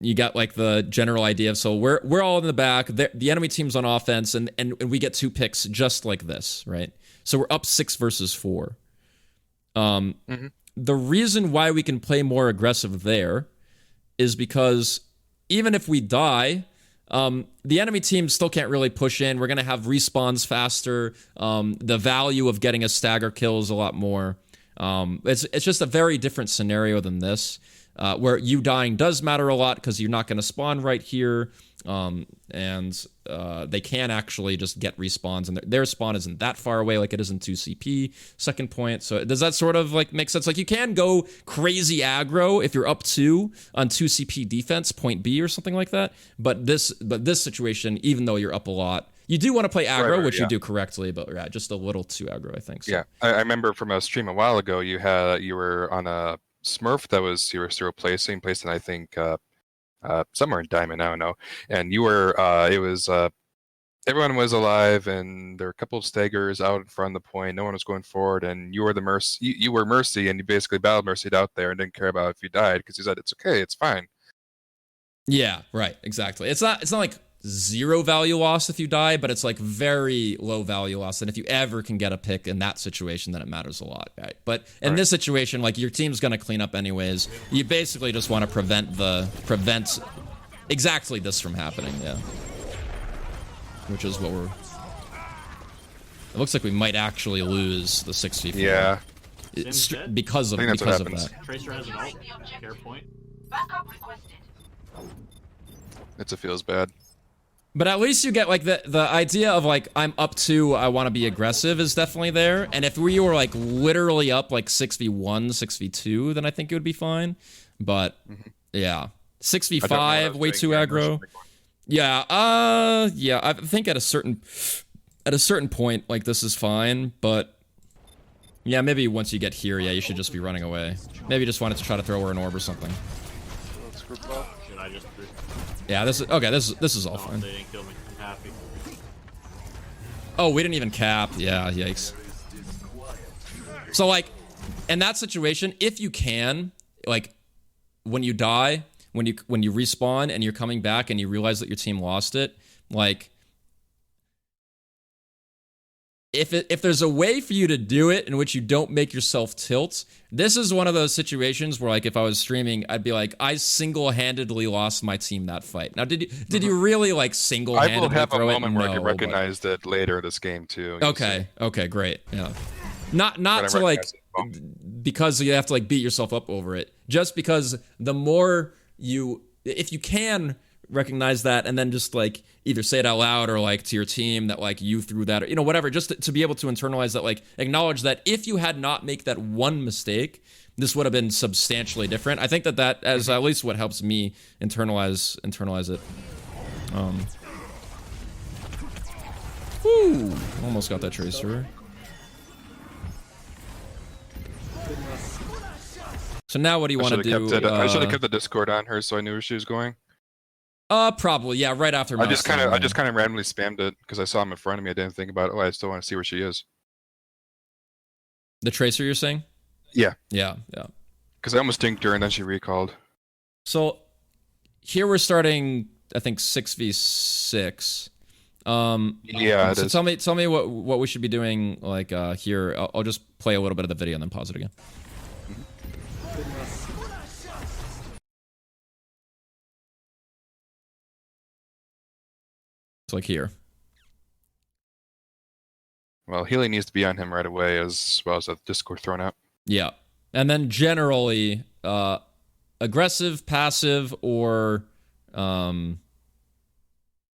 You got like the general idea of, so we're all in the back, the enemy team's on offense, and we get 2 picks just like this, right? So we're up 6 versus 4. The reason why we can play more aggressive there is because even if we die, the enemy team still can't really push in. We're going to have respawns faster. The value of getting a stagger kill is a lot more. It's just a very different scenario than this, where you dying does matter a lot because you're not going to spawn right here. And they can actually just get respawns, and their spawn isn't that far away like it is in 2CP. Second point. So does that sort of like make sense? Like you can go crazy aggro if you're up 2 on 2CP defense, point B or something like that. But this situation, even though you're up a lot, you do want to play aggro, which you do correctly, but just a little too aggro, I think. So. Yeah, I remember from a stream a while ago, you were on a Smurf that you were still placing I think somewhere in Diamond, I don't know. And you were everyone was alive, and there were a couple of staggers out in front of the point. No one was going forward, and you were the Mercy. You were Mercy, and you basically battle Mercy'd out there and didn't care about if you died because you said it's okay, it's fine. Yeah, right, exactly. It's not like 0 value loss if you die, but it's like very low value loss. And if you ever can get a pick in that situation, then it matters a lot, right? But in this situation, like your team's going to clean up anyways. You basically just want to prevent exactly this from happening, yeah. Which is what it looks like we might actually lose the 6v4. Yeah. Because of that. Tracer has an ult. Care point. It feels bad. But at least you get like the idea of like I'm up 2, I want to be aggressive is definitely there. And if we were like literally up like 6v1, 6v2, then I think it would be fine. But yeah, 6v5, way too aggro. Yeah, I think at a certain point, like this is fine. But yeah, maybe once you get here, yeah, you should just be running away. Maybe just wanted to try to throw her an orb or something. Should I just? Yeah, this is all fine. They didn't kill me. I'm happy. Oh, we didn't even cap. Yeah, yikes. So like, in that situation, if you can, like, when you die, when you respawn and you're coming back and you realize that your team lost it, like, if there's a way for you to do it in which you don't make yourself tilt, this is one of those situations where, like, if I was streaming, I'd be like, I single-handedly lost my team that fight. Now, did you really, like, I single-handedly will have a throw it? moment where I No, can recognize that later this game too. You'll see. Okay, great. Yeah, not When I to like recognize it. because you have to like beat yourself up over it. Just because the more you, if you can recognize that and then just like either say it out loud or like to your team that like you threw that, or you know, whatever, just to be able to internalize that, like acknowledge that if you had not make that one mistake, this would have been substantially different. I think that is at least what helps me internalize it. Whew, almost got that tracer. So now what do you want to do? I should have kept the Discord on her so I knew where she was going. Probably, yeah, right after. I just kind of randomly spammed it because I saw him in front of me. I didn't think about it. Oh, I still want to see where she is. The tracer, you're saying? Yeah. Yeah. Because I almost dinked her and then she recalled. So here we're starting, I think 6v6. Yeah. So tell me what we should be doing. Like here, I'll just play a little bit of the video and then pause it again. It's like here. Well, healing needs to be on him right away, as well as the Discord thrown out. Yeah, and then generally aggressive, passive, or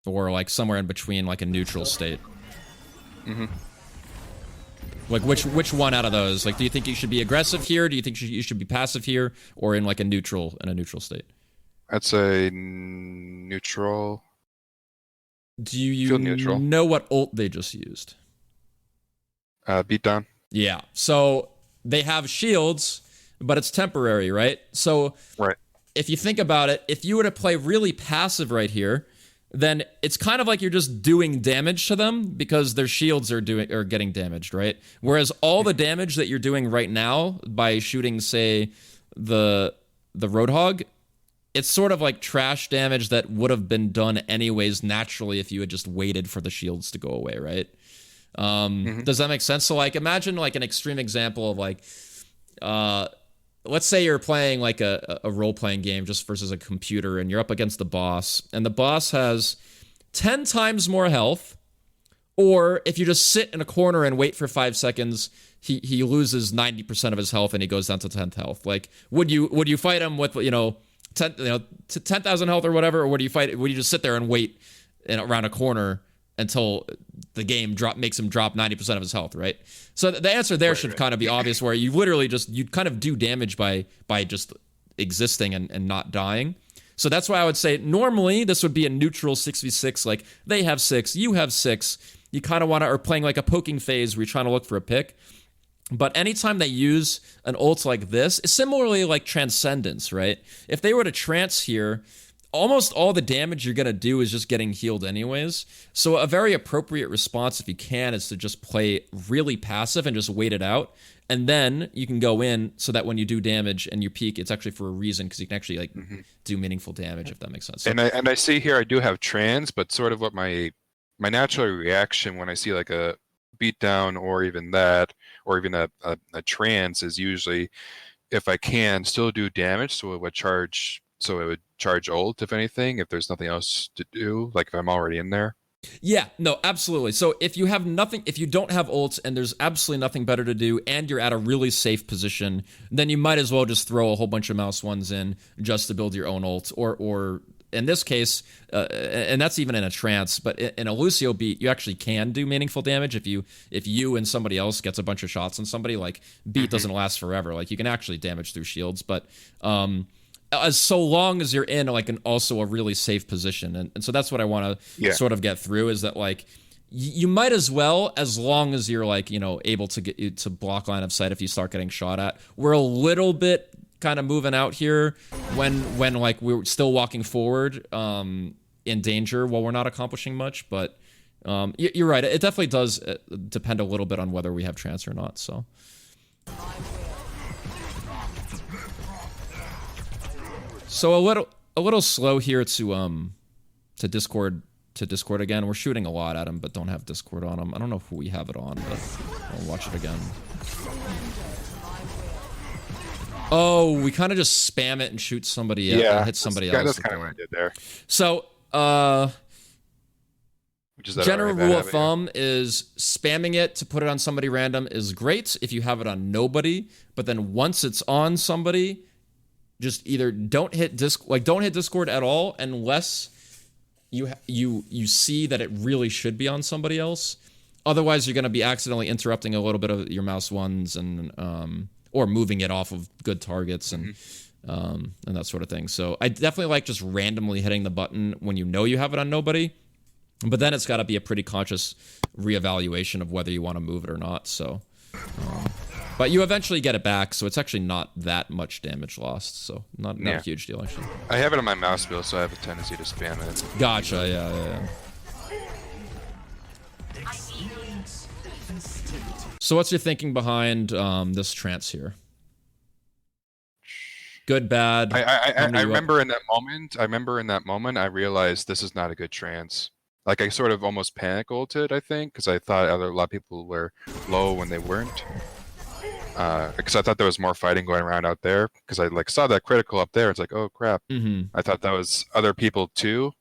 like somewhere in between, like a neutral state. Mm-hmm. Like which one out of those? Like, do you think you should be aggressive here? Do you think you should be passive here, or in like a neutral state? I'd say neutral. Do you know what ult they just used? Beatdown. Yeah. So they have shields, but it's temporary, right? So right. If you think about it, if you were to play really passive right here, then it's kind of like you're just doing damage to them because their shields are getting damaged, right? Whereas all the damage that you're doing right now by shooting, say, the Roadhog, it's sort of like trash damage that would have been done anyways naturally if you had just waited for the shields to go away, right? Does that make sense? So like imagine like an extreme example of like let's say you're playing like a role-playing game just versus a computer and you're up against the boss and the boss has 10 times more health, or if you just sit in a corner and wait for 5 seconds, he loses 90% of his health and he goes down to 10th health. Like would you fight him with 10,000 health or whatever, or would you just sit there and wait around a corner until the game makes him drop 90% of his health, right? So the answer there should kind of be obvious, where you literally you'd kind of do damage by just existing and not dying. So that's why I would say normally this would be a neutral 6v6, like they have 6, you have 6. You kind of want to, or playing like a poking phase where you're trying to look for a pick. But anytime they use an ult like this, it's similarly like Transcendence, right? If they were to trance here, almost all the damage you're going to do is just getting healed anyways. So a very appropriate response, if you can, is to just play really passive and just wait it out. And then you can go in so that when you do damage and you peak, it's actually for a reason, because you can actually like do meaningful damage, if that makes sense. So, and I see here I do have trans, but sort of what my natural reaction when I see like a beatdown or even that, or even a trance, is usually, if I can, still do damage, so it would charge ult, if anything, if there's nothing else to do, like if I'm already in there. Yeah, no, absolutely. So if you don't have ults and there's absolutely nothing better to do and you're at a really safe position, then you might as well just throw a whole bunch of mouse ones in just to build your own ult, or in this case, and that's even in a trance, but in a Lucio beat, you actually can do meaningful damage if you and somebody else gets a bunch of shots on somebody. Like beat doesn't last forever. Like you can actually damage through shields, but as so long as you're in like also a really safe position, and so that's what I want to sort of get through, is that like you might as well, as long as you're like able to get to block line of sight if you start getting shot at. We're a little bit kind of moving out here when like we're still walking forward in danger while we're not accomplishing much, but you're right, it definitely does depend a little bit on whether we have trance or not. So a little slow here to Discord to Discord again. We're shooting a lot at him, but don't have Discord on him. I don't know who we have it on, but I'll watch it again. Oh, we kind of just spam it and shoot somebody. Yeah, hit somebody that's, else. That's kind of what I did there. So, general rule of thumb is spamming it to put it on somebody random is great if you have it on nobody, but then once it's on somebody, just either don't hit Discord at all unless you see that it really should be on somebody else. Otherwise, you're going to be accidentally interrupting a little bit of your mouse ones and or moving it off of good targets and that sort of thing. So I definitely like just randomly hitting the button when you know you have it on nobody. But then it's got to be a pretty conscious reevaluation of whether you want to move it or not. So, but you eventually get it back, so it's actually not that much damage lost. So not a huge deal actually. I have it on my mouse wheel, so I have a tendency to spam it. Gotcha. Yeah. So what's your thinking behind this trance here? Good, bad. I remember in that moment. I realized this is not a good trance. Like I sort of almost panic ulted, I think, because I thought a lot of people were low when they weren't. Because I thought there was more fighting going around out there. Because I like saw that critical up there. It's like, oh crap. I thought that was other people too.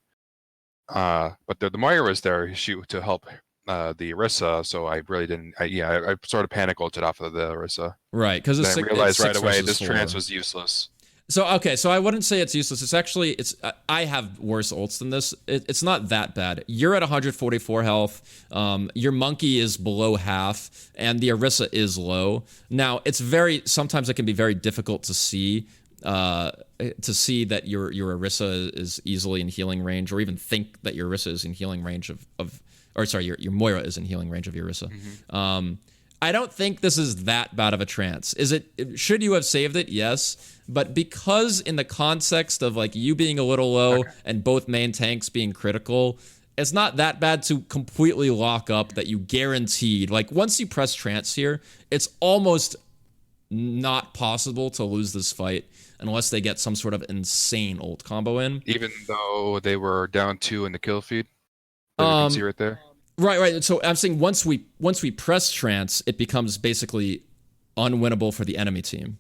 But the Moira was there to help the Orisa, so I really didn't. I sort of panic ulted off of the Orisa. Right, because I realized right away this trance was useless. So okay, so I wouldn't say it's useless. It's actually I have worse ults than this. It's not that bad. You're at 144 health. Your monkey is below half, and the Orisa is low. Now sometimes it can be very difficult to see that your Orisa is easily in healing range, or even think that your Orisa is in healing range your Moira is in healing range of your Orisa. I don't think this is that bad of a trance. Should you have saved it? Yes. But because in the context of like you being a little low and both main tanks being critical, it's not that bad to completely lock up that you guaranteed. Like once you press trance here, it's almost not possible to lose this fight unless they get some sort of insane ult combo in. Even though they were down 2 in the kill feed. You can see right there. Right. So I'm saying once we press trance, it becomes basically unwinnable for the enemy team.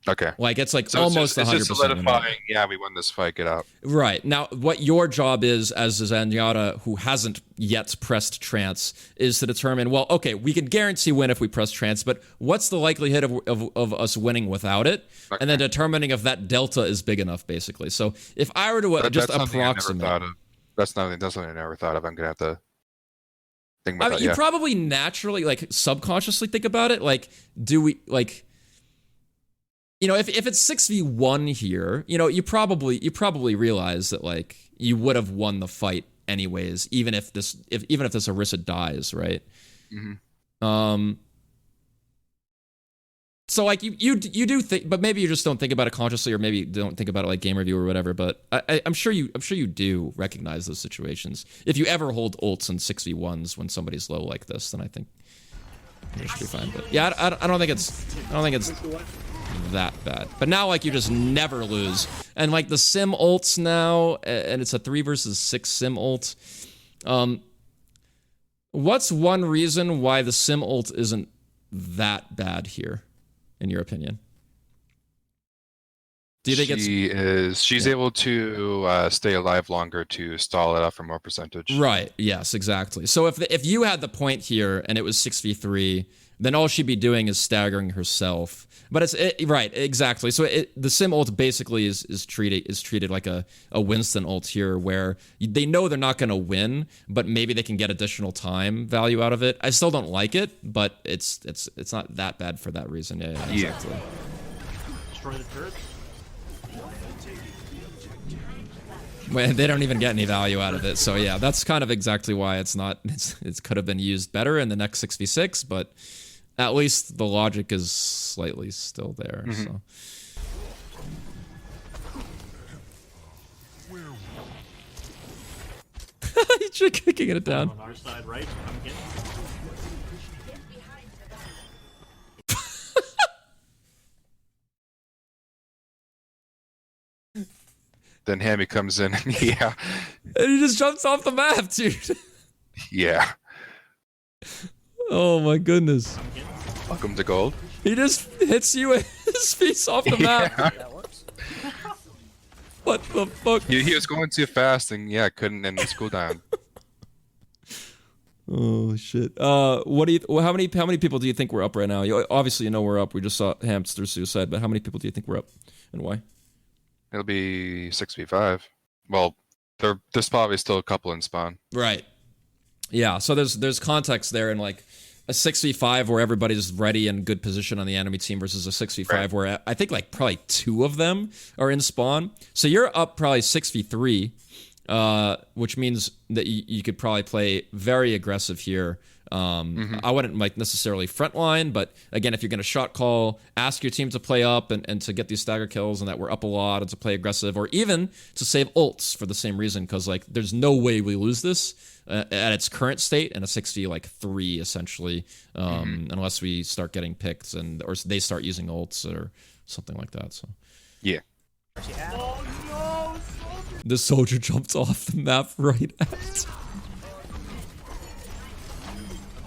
Okay. Like it's like so almost 100%. It's just solidifying. Yeah, we won this fight. Get out. Right. Now, what your job is as a Zenyatta who hasn't yet pressed trance is to determine, well, okay, we can guarantee win if we press trance, but what's the likelihood of us winning without it? Okay. And then determining if that delta is big enough, basically. So if I were to just approximate. That's something I never thought of. I'm going to have to think about that. You probably naturally, like, subconsciously think about it. Like, do we, like... You know, if it's 6v1 here, you know, you probably realize that like you would have won the fight anyways, even if this Orisa dies, right? So like you do think, but maybe you just don't think about it consciously, or maybe don't think about it like game review or whatever. But I'm sure you do recognize those situations. If you ever hold ults in 6v1s when somebody's low like this, then I think it should be fine. But yeah, I don't think it's that bad. But now like you just never lose, and like the sim ults now, and it's a 3 versus 6 sim ult. What's one reason why the sim ult isn't that bad here, in your opinion? Do you think she's able to stay alive longer to stall it out for more percentage? Right. Yes. Exactly. So if you had the point here and it was 6v3, then all she'd be doing is staggering herself. But right. Exactly. So the sim ult basically is treated like a Winston ult here, where they know they're not going to win, but maybe they can get additional time value out of it. I still don't like it, but it's not that bad for that reason. Yeah. Exactly. Destroy the turrets. Well, they don't even get any value out of it. So yeah, that's kind of exactly why it could have been used better in the next 6v6, but at least the logic is slightly still there. So you're kicking it down. On our side, right? I'm getting. Then Hammy comes in. Yeah. And he just jumps off the map, dude. Yeah. Oh my goodness. Welcome to gold. He just hits you with his face off the map. Yeah. That works. What the fuck? He was going too fast and yeah, couldn't end his cooldown. Oh shit. What do you? How many people do you think we're up right now? Obviously, you know we're up. We just saw Hamster Suicide, but how many people do you think we're up, and why? It'll be 6v5. Well, there's probably still a couple in spawn. Right. Yeah. So there's context there, in like a 6v5 where everybody's ready and good position on the enemy team versus a 6v5 Right. where I think like probably 2 of them are in spawn. So you're up probably 6v3. Which means that you could probably play very aggressive here. I wouldn't like necessarily frontline, but again, if you're going to shot call, ask your team to play up and to get these stagger kills and that we're up a lot and to play aggressive, or even to save ults for the same reason, because like there's no way we lose this at its current state in a 60-3 essentially, unless we start getting picked or they start using ults or something like that. So Yeah. the soldier jumped off the map right at.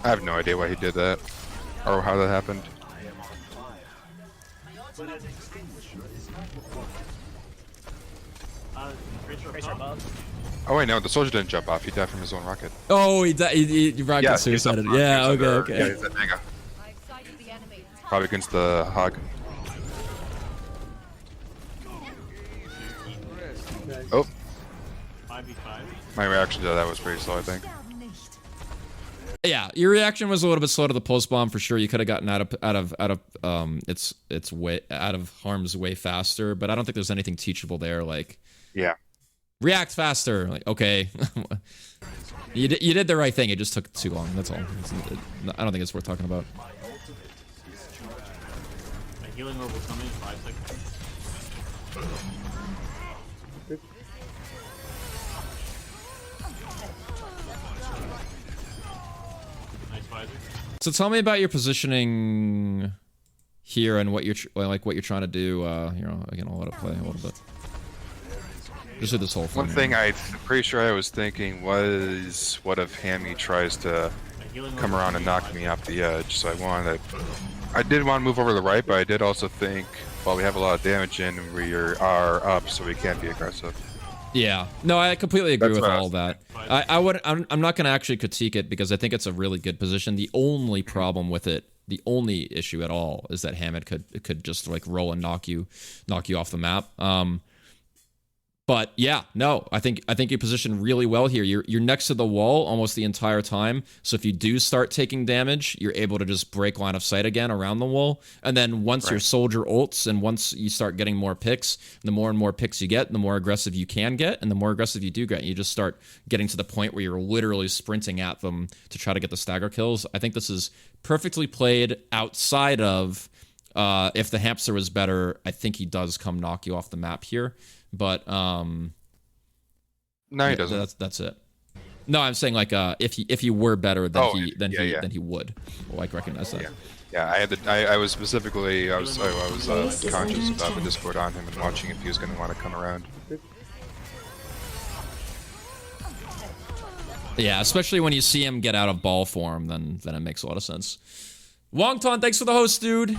I have no idea why he did that or how that happened. Tracer above. Oh wait, no, the soldier didn't jump off. He died from his own rocket. Oh, he rocket he's suicided. up- Yeah, he's under- okay. Yeah, he's at Mega. Probably against the hog. Oh, 5v5. my reaction to that was pretty slow, I think. Yeah, your reaction was a little bit slow to the pulse bomb for sure. You could have gotten out of its way out of harm's way faster, but I don't think there's anything teachable there. Like, Yeah. react faster. Like, okay, you did the right thing. It just took too long. That's all. I don't think it's worth talking about. A healing orb will come in 5 seconds. Nice visor. So tell me about your positioning here and what you're trying to do. Again, I'll let it play a little bit. Just do this whole thing. One thing I'm pretty sure I was thinking was, what if Hammy tries to A healing orb come will around and knock me off the edge? So I did want to move over to the right, but I did also think, well, we have a lot of damage in, we are up, so we can't be aggressive. Yeah, no, I completely agree That's with what I all was that. I'm not going to actually critique it because I think it's a really good position. The only problem with it, the only issue at all, is that Hammett could just like roll and knock you off the map. But yeah, no, I think you position really well here. You're next to the wall almost the entire time. So if you do start taking damage, you're able to just break line of sight again around the wall. And then once your soldier ults and once you start getting more picks, the more and more picks you get, the more aggressive you can get, and the more aggressive you do get, you just start getting to the point where you're literally sprinting at them to try to get the stagger kills. I think this is perfectly played outside of if the hamster was better. I think he does come knock you off the map here. But No, he doesn't. That's it. No, I'm saying like if he were better than yeah. he would like recognize that. Yeah, I was specifically I was conscious about the Discord on him and watching if he was going to want to come around. Yeah, especially when you see him get out of ball form, then it makes a lot of sense. Wongton, thanks for the host, dude.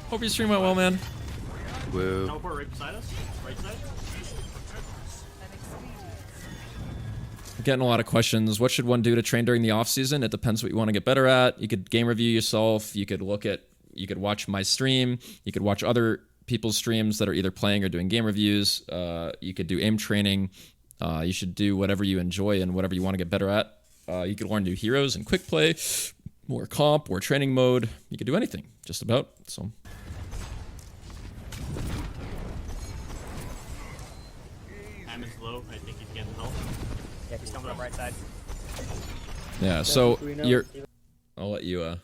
Hope your stream went well, man. Woo. teleport right beside us. Right side. Getting a lot of questions. What should one do to train during the off season? It depends what you want to get better at. You could game review yourself. You could watch my stream. You could watch other people's streams that are either playing or doing game reviews. You could do aim training. You should do whatever you enjoy and whatever you want to get better at. You could learn new heroes and quick play, more comp, more training mode. You could do anything, just about. So. Hammond's low. I think he's getting help. Yeah, he's coming up right side. Yeah, so I'll let you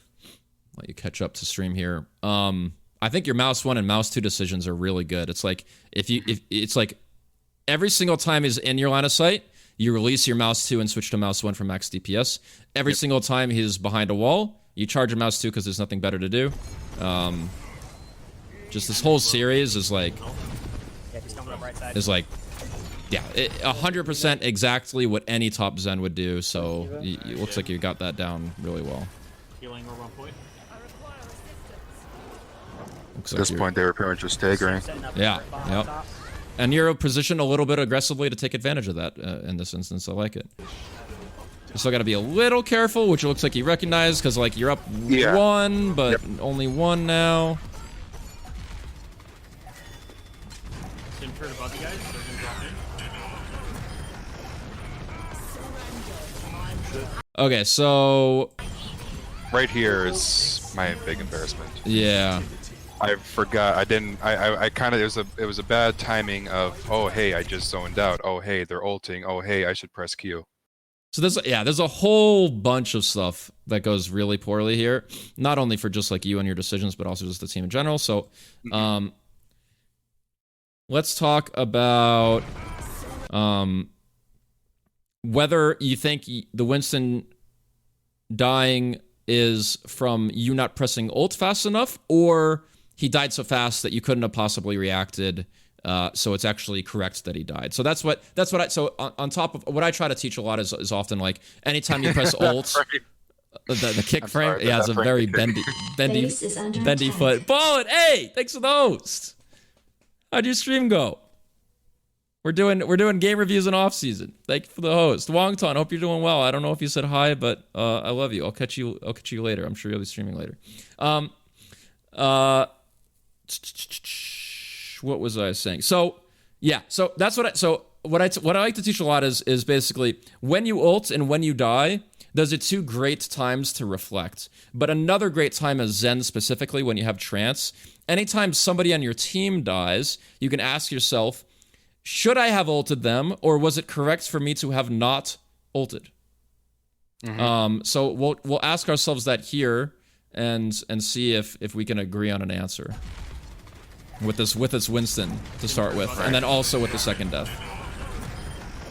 catch up to stream here. I think your mouse 1 and mouse 2 decisions are really good. It's like if it's like every single time he's in your line of sight, you release your mouse 2 and switch to mouse 1 for max DPS. Every single time he's behind a wall, you charge your mouse 2 because there's nothing better to do. Just this whole series is like Yeah, if he's coming up right side. is like, yeah, 100% exactly what any top Zen would do. So it looks like you got that down really well. Healing over on point. Looks At like this point, they were pretty much just staggering. Setting up Yeah, the bomb yep. on top. And you're positioned a little bit aggressively to take advantage of that in this instance. I like it. You still got to be a little careful, which it looks like you recognize, because like you're up Yeah. 1, but only 1 now. Sim turret above you guys. They're gonna drop in. Okay, so Right here is my big embarrassment. yeah. I forgot. I didn't. I kind of. It was a bad timing of. Oh hey, I just zoned out. Oh hey, they're ulting. Oh hey, I should press Q. So there's a whole bunch of stuff that goes really poorly here. Not only for just like you and your decisions, but also just the team in general. So, let's talk about whether you think the Winston dying is from you not pressing ult fast enough, or he died so fast that you couldn't have possibly reacted. So it's actually correct that he died. So that's what on top of what I try to teach a lot is often like anytime you press ult, the kick frame, sorry, yeah, it's a that very frame. bendy foot. Bullet, hey, thanks for the host. How'd your stream go? We're doing game reviews in off season. Thank you for the host. Wongton, hope you're doing well. I don't know if you said hi, but I love you. I'll catch you later. I'm sure you'll be streaming later. What was I saying? So yeah, so that's what I like to teach a lot is basically when you ult and when you die, those are 2 great times to reflect. But another great time is Zen specifically when you have trance. Anytime somebody on your team dies, you can ask yourself, should I have ulted them, or was it correct for me to have not ulted? So we'll ask ourselves that here and see if we can agree on an answer. With this Winston to start with, and then also with the second death.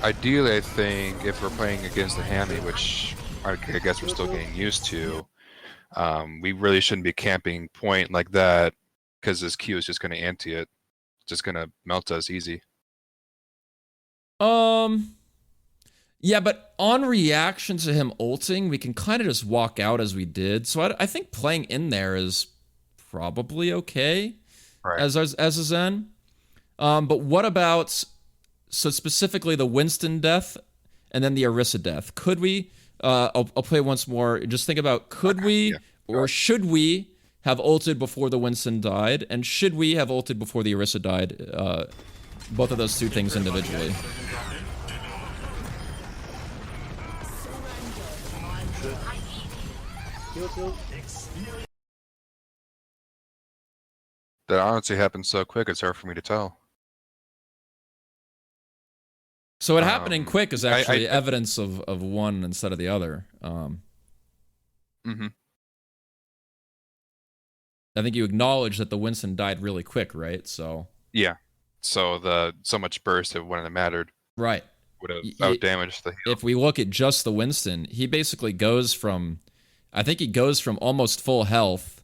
Ideally, I think if we're playing against the Hammy, which I guess we're still getting used to, we really shouldn't be camping point like that, because this Q is just going to anti it. It's just going to melt us easy. Yeah, but on reaction to him ulting, we can kind of just walk out as we did. So I think playing in there is probably okay. Right. As a Zen. But what about, so specifically the Winston death and then the Orisa death? Could we, I'll play once more, just think about, could we or should we have ulted before the Winston died? And should we have ulted before the Orisa died? Both of those 2 things individually. That honestly happened so quick, it's hard for me to tell. So it happening quick is actually I evidence of one instead of the other. I think you acknowledge that the Winston died really quick, right? So Yeah. So so much burst, it wouldn't have mattered. right. Would have outdamaged the heal. If we look at just the Winston, he basically goes from, I think he goes from almost full health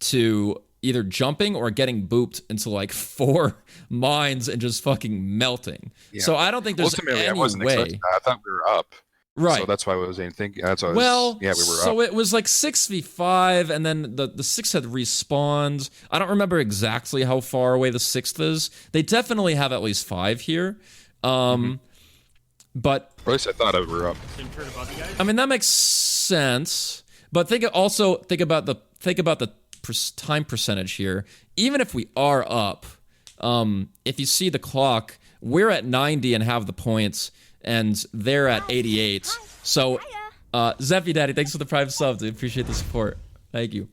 to either jumping or getting booped into like 4 mines and just fucking melting. Yeah. So I don't think there's Ultimately, I any wasn't way. expecting that. I thought we were up. Right. So that's why I was thinking. That's why I was, Well, yeah, we were so up. it was like 6v5, and then the 6 had respawned. I don't remember exactly how far away the 6th is. They definitely have at least 5 here. But Or at least I thought we were up. Sim turret above you guys. I mean that makes sense. But think about the time percentage here. Even if we are up, if you see the clock, we're at 90 and have the points, and they're at 88. So, Zeffy Daddy, thanks for the private sub. I appreciate the support. Thank you.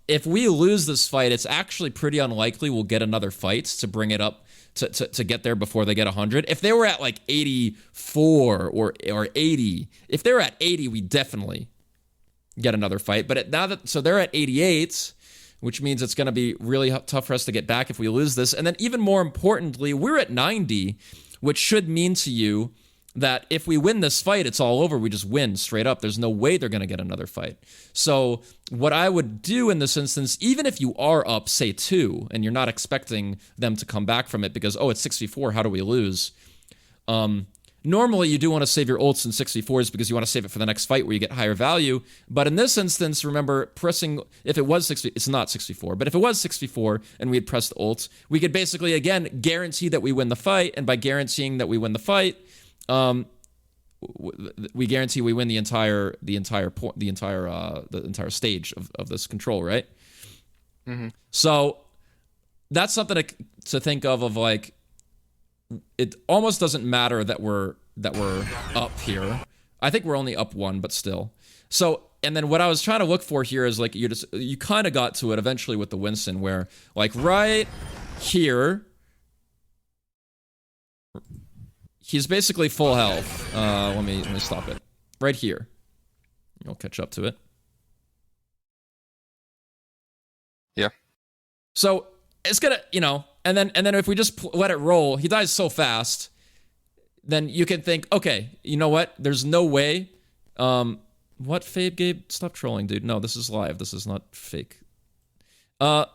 If we lose this fight, it's actually pretty unlikely we'll get another fight to bring it up to get there before they get 100. If they were at like 84 or 80, if they're at 80, we definitely get another fight. But so they're at 88, which means it's going to be really tough for us to get back if we lose this. And then even more importantly, we're at 90, which should mean to you that if we win this fight, it's all over. We just win straight up. There's no way they're going to get another fight. So what I would do in this instance, even if you are up, say 2, and you're not expecting them to come back from it because, oh, it's 6v4, how do we lose? Normally, you do want to save your ults in 6v4s because you want to save it for the next fight where you get higher value. But in this instance, remember, pressing, if it was 6v, it's not 6v4, but if it was 6v4 and we had pressed ult, we could basically, again, guarantee that we win the fight. And by guaranteeing that we win the fight, we guarantee we win the entire stage of this control, right? Mm-hmm. So that's something to think of like, it almost doesn't matter that we're up here. I think we're only up 1, but still. So, and then what I was trying to look for here is like you kind of got to it eventually with the Winston, where like right here, he's basically full health. Let me stop it right here. I'll catch up to it. Yeah. So it's gonna, and then if we just let it roll, he dies so fast. Then you can think, okay, you know what? There's no way. What, Fabe Gabe? Stop trolling, dude. No, this is live. This is not fake. Fucking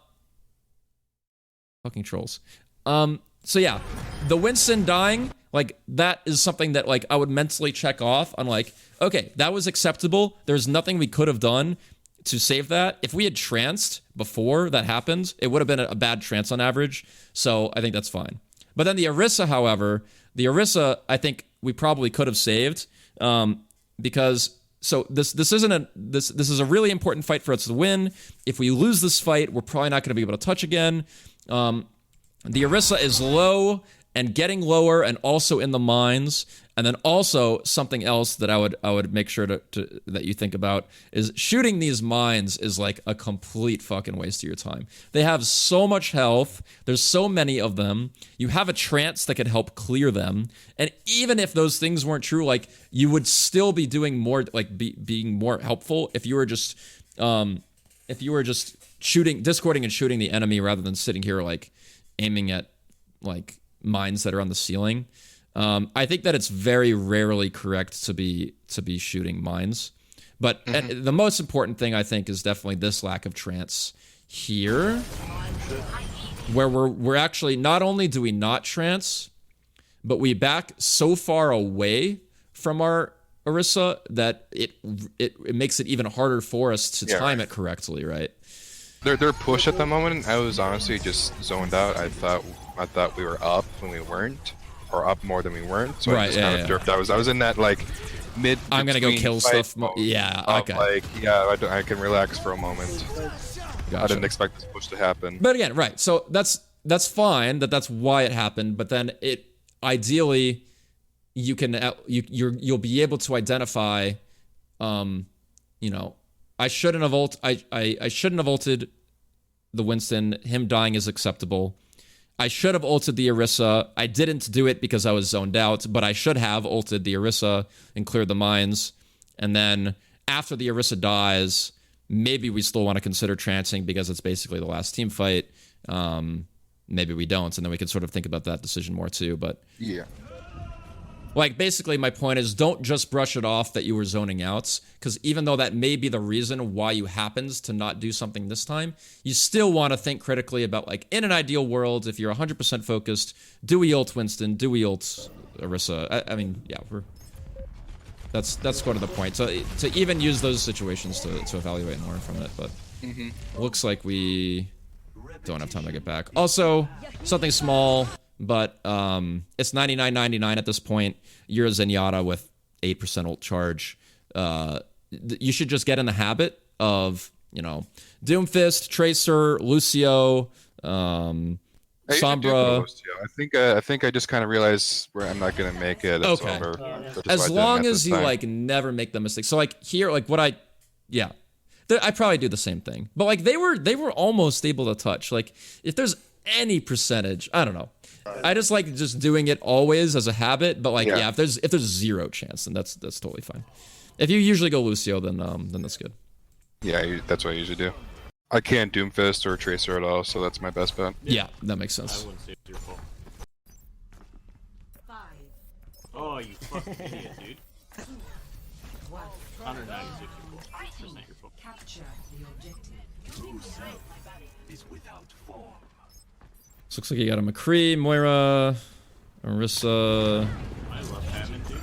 trolls. So yeah, the Winston dying, like that is something that like I would mentally check off on like, okay, that was acceptable. There's nothing we could have done to save that. If we had tranced before that happened, it would have been a bad trance on average. So I think that's fine. But then the Orisa, however, I think we probably could have saved because so this is a really important fight for us to win. If we lose this fight, we're probably not going to be able to touch again. The Orisa is low and getting lower and also in the mines. And then also something else that I would make sure to that you think about is shooting these mines is like a complete fucking waste of your time. They have so much health. There's so many of them. You have a trance that could help clear them. And even if those things weren't true, like you would still be doing more, like being more helpful if you were just shooting, discording and shooting the enemy rather than sitting here like aiming at like mines that are on the ceiling. I think that it's very rarely correct to be shooting mines, but the most important thing I think is definitely this lack of trance here, where we're actually not only do we not trance, but we back so far away from our Orisa that it makes it even harder for us to time it correctly, right? Their push at the moment, I was honestly just zoned out. I thought we were up when we weren't. Or up more than we weren't, so I just kind of jerked. I was in that like mid. I'm gonna go kill stuff. Yeah, okay. Like I can relax for a moment. Gotcha. I didn't expect this push to happen. But again, right? So that's fine. That's why it happened. But then it ideally you can you'll be able to identify. I shouldn't have I shouldn't have ulted the Winston. Him dying is acceptable. I should have ulted the Orisa. I didn't do it because I was zoned out, but I should have ulted the Orisa and cleared the mines. And then after the Orisa dies, maybe we still want to consider trancing because it's basically the last team fight. Maybe we don't, and then we can sort of think about that decision more too. But yeah. Like, basically, my point is don't just brush it off that you were zoning out, because even though that may be the reason why you happened to not do something this time, you still want to think critically about, like, in an ideal world, if you're 100% focused, do we ult Winston? Do we ult Orisa? I mean, yeah, that's sort of the point. So to even use those situations to evaluate and learn from it, but looks like we don't have time to get back. Also, something small, but it's 99.99 at this point. You're a Zenyatta with 8% ult charge. You should just get in the habit of, Doomfist, Tracer, Lucio, Sombra. I think I just kind of realized where I'm not gonna make it. It's okay. Over. As long as you never make the mistake. So here, I probably do the same thing. But they were almost able to touch. Like, if there's any percentage, I don't know. I just like just doing it always as a habit. But if there's zero chance, then that's totally fine. If you usually go Lucio, then that's good. Yeah, that's what I usually do. I can't Doomfist or Tracer at all, so that's my best bet. Yeah, that makes sense. I wouldn't say it's your fault. 5, Oh, you fucking idiot, dude. 196. That's not your fault. Capture the objective. This looks like you got a McCree, Moira, Orisa. I love Hammond, dude.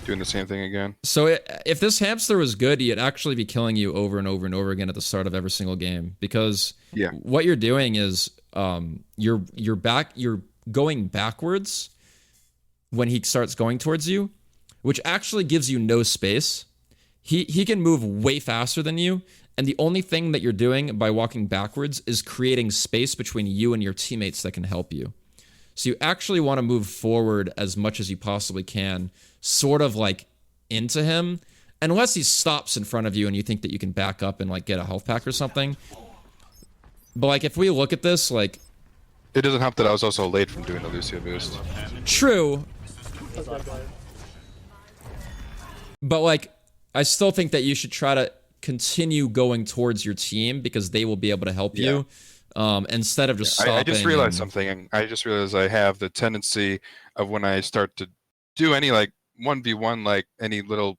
Doing the same thing again. So if this hamster was good, he'd actually be killing you over and over and over again at the start of every single game, because what you're doing is you're going backwards when he starts going towards you, which actually gives you no space. He can move way faster than you, and the only thing that you're doing by walking backwards is creating space between you and your teammates that can help you. So you actually want to move forward as much as you possibly can, sort of like into him, unless he stops in front of you and you think that you can back up and like get a health pack or something. But like if we look at this, like, it doesn't help that I was also late from doing the Lucio boost. True. But like, I still think that you should try to continue going towards your team, because they will be able to help you. Instead of just stopping. I just realized something. I just realized I have the tendency of, when I start to do any like 1v1, like any little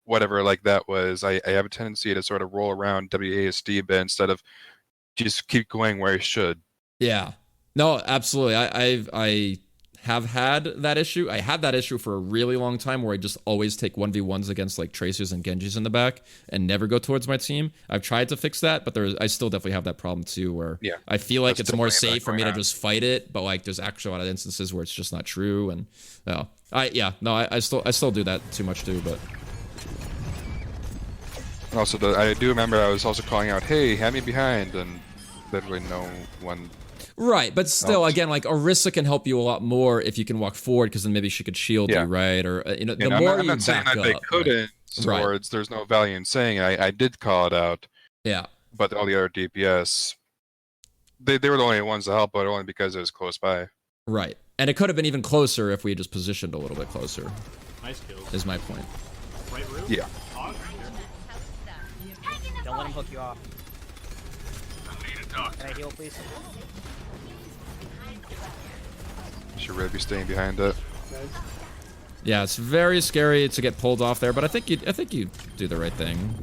whatever like that was, I have a tendency to sort of roll around WASD, but instead of just keep going where I should. Yeah. No, absolutely. I have had that issue. I had that issue for a really long time, where I just always take 1v1s against like Tracers and Genjis in the back and never go towards my team. I've tried to fix that, but I still definitely have that problem too, where I feel like it's more safe for me to just fight it, but like there's actually a lot of instances where it's just not true. And I still do that too much too. But also, I do remember I was also calling out, "Hey, hand me behind," and literally no one. Right, but still, again, like Orisa can help you a lot more if you can walk forward, because then maybe she could shield you, right? Or the more I'm you not saying back that they up, couldn't swords. There's no value in saying it. I did call it out. Yeah, but all the other DPS, they were the only ones to help, but only because it was close by. Right, and it could have been even closer if we had just positioned a little bit closer. Nice kills. Is my point. Right room? Yeah. Don't let him hook you off. Can I heal, please? Should really be staying behind it. Yeah, it's very scary to get pulled off there, but I think you do the right thing.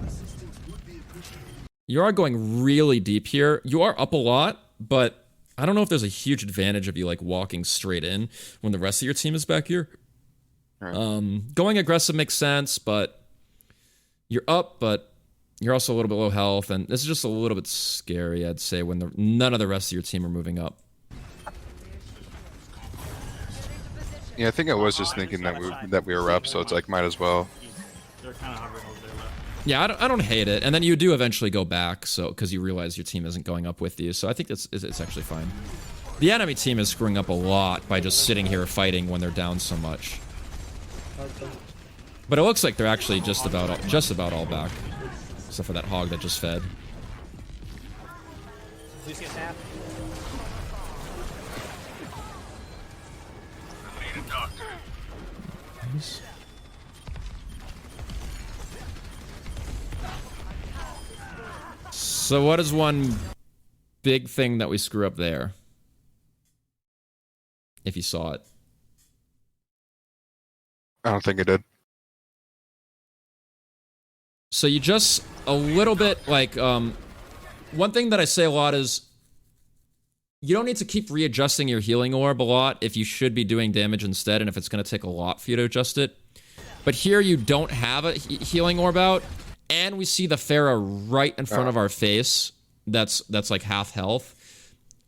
You are going really deep here. You are up a lot, but I don't know if there's a huge advantage of you like walking straight in when the rest of your team is back here. Right. Going aggressive makes sense, but you're up, but you're also a little bit low health, and this is just a little bit scary, I'd say, when none of the rest of your team are moving up. Yeah, I think I was just thinking that we were up, so it's like might as well. They're kind of hovering over there left. Yeah, I don't hate it, and then you do eventually go back, so because you realize your team isn't going up with you. So I think it's actually fine. The enemy team is screwing up a lot by just sitting here fighting when they're down so much. But it looks like they're actually just about all back, except for that hog that just fed. Lucius half. Nice. So what is one big thing that we screw up there? If you saw it. I don't think it did. So you just a little bit like one thing that I say a lot is you don't need to keep readjusting your healing orb a lot if you should be doing damage instead, and if it's going to take a lot for you to adjust it. But here you don't have a healing orb out, and we see the Pharah right in front of our face. That's like half health.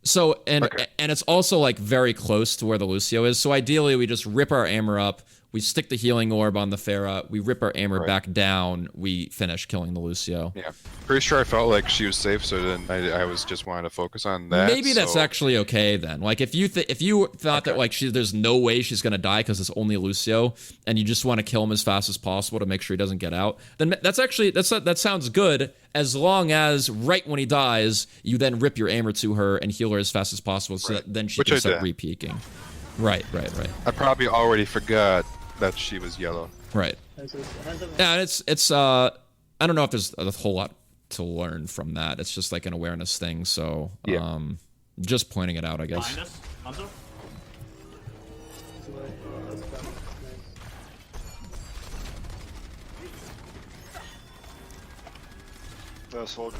So and it's also like very close to where the Lucio is. So ideally we just rip our armor up. We stick the healing orb on the Pharah. We rip our armor back down. We finish killing the Lucio. Yeah, pretty sure I felt like she was safe, so then I was just wanting to focus on that. Maybe that's actually okay then. Like if you thought that like there's no way she's gonna die because it's only Lucio, and you just want to kill him as fast as possible to make sure he doesn't get out, then that sounds good, as long as right when he dies, you then rip your armor to her and heal her as fast as possible, so that then she can start re-peeking. Right. I probably already forgot that she was yellow. Right. Yeah, it's I don't know if there's a whole lot to learn from that. It's just like an awareness thing. So Just pointing it out, I guess. Behind us, Hanzo.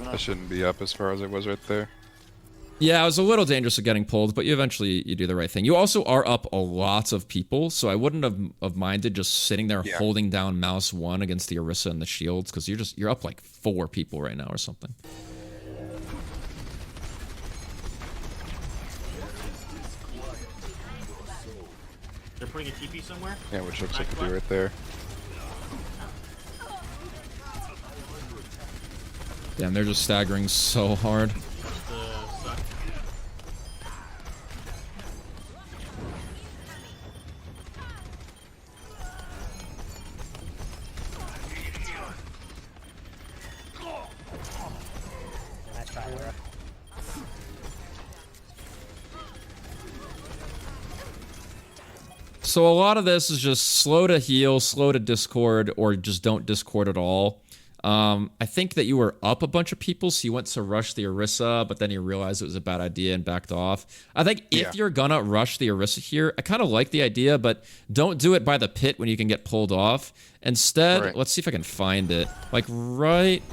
I shouldn't be up as far as I was right there. Yeah, it was a little dangerous of getting pulled, but you do the right thing. You also are up a lot of people, so I wouldn't have minded just sitting there holding down mouse 1 against the Orisa and the shields, because you're up like 4 people right now or something. They're putting a TP somewhere. Yeah, which looks like a do right there. Damn, they're just staggering so hard. Suck. Nice try, Laura. So a lot of this is just slow to heal, slow to discord, or just don't discord at all. I think that you were up a bunch of people, so you went to rush the Orisa, but then you realized it was a bad idea and backed off. I think if you're gonna rush the Orisa here, I kind of like the idea, but don't do it by the pit when you can get pulled off. Instead, let's see if I can find it. Like right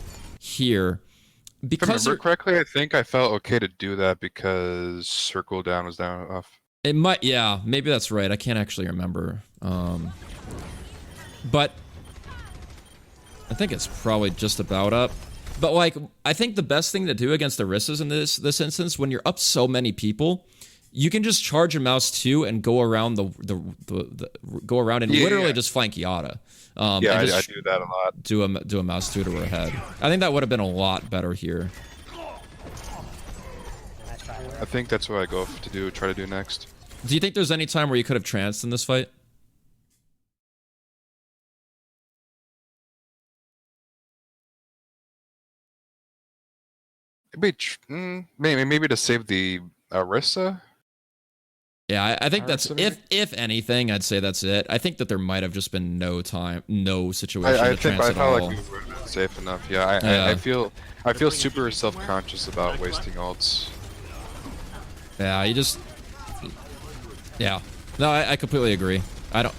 here. Because if I remember correctly, I think I felt okay to do that because circle down was down off. It might, yeah, maybe that's right. I can't actually remember. But I think it's probably just about up. But like, I think the best thing to do against the Orysas in this instance, when you're up so many people, you can just charge a mouse 2 and go around go around and literally just flank Yata. I do that a lot. Do a mouse 2 to her head. I think that would have been a lot better here. Nice try, Laura. I think that's what I go to try to do next. Do you think there's any time where you could have tranced in this fight? Maybe to save the Orisa. Yeah, I think that's if anything, I'd say that's it. I think that there might have just been no situation to trance at all. I felt like we would have been safe enough. Yeah, I feel super self-conscious about wasting ults. Yeah, you just. Yeah, no, I completely agree. I don't.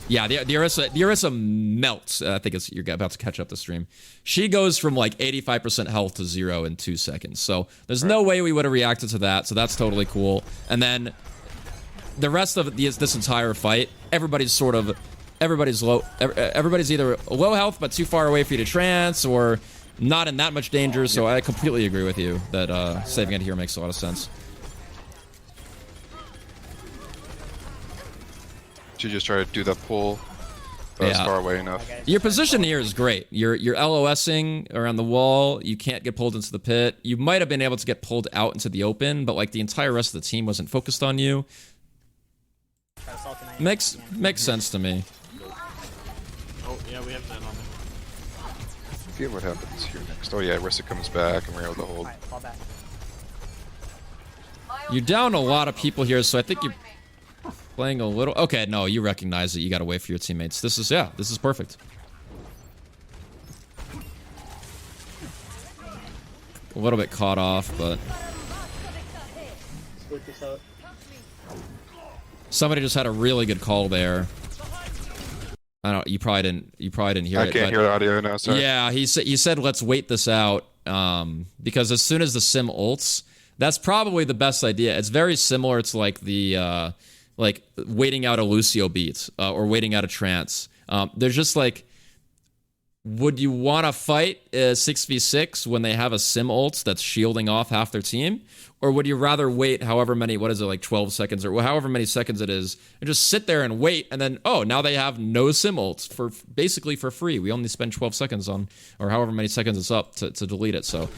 Yeah, the Orisa melts. I think you're about to catch up the stream. She goes from like 85% health to 0 in 2 seconds. So there's no way we would have reacted to that. So that's totally cool. And then the rest of this entire fight, everybody's low. Everybody's either low health but too far away for you to trance, or not in that much danger. So I completely agree with you that saving it here makes a lot of sense. Should just try to do that pull. That was far away enough. Your position here is great. You're LOSing around the wall. You can't get pulled into the pit. You might have been able to get pulled out into the open, but like the entire rest of the team wasn't focused on you. Makes sense to me. Oh yeah, we have that on there. See what happens here next. Oh yeah, Orisa comes back and we're able to hold. Alright, fall back. You're down a lot of people here, so I think you're playing a little. Okay, no, you recognize it. You got to wait for your teammates. This is perfect. A little bit caught off, but somebody just had a really good call there. I don't. You probably didn't hear it. I can't hear the audio now. Sorry. Yeah, he said let's wait this out because as soon as the sim ults, that's probably the best idea. It's very similar to like the like waiting out a Lucio beat or waiting out a trance. There's just like, would you want to fight 6v6 when they have a sim ult that's shielding off half their team? Or would you rather wait however many, what is it, like 12 seconds or however many seconds it is, and just sit there and wait, and then, oh, now they have no sim ults for basically for free. We only spend 12 seconds on, or however many seconds it's up to delete it. So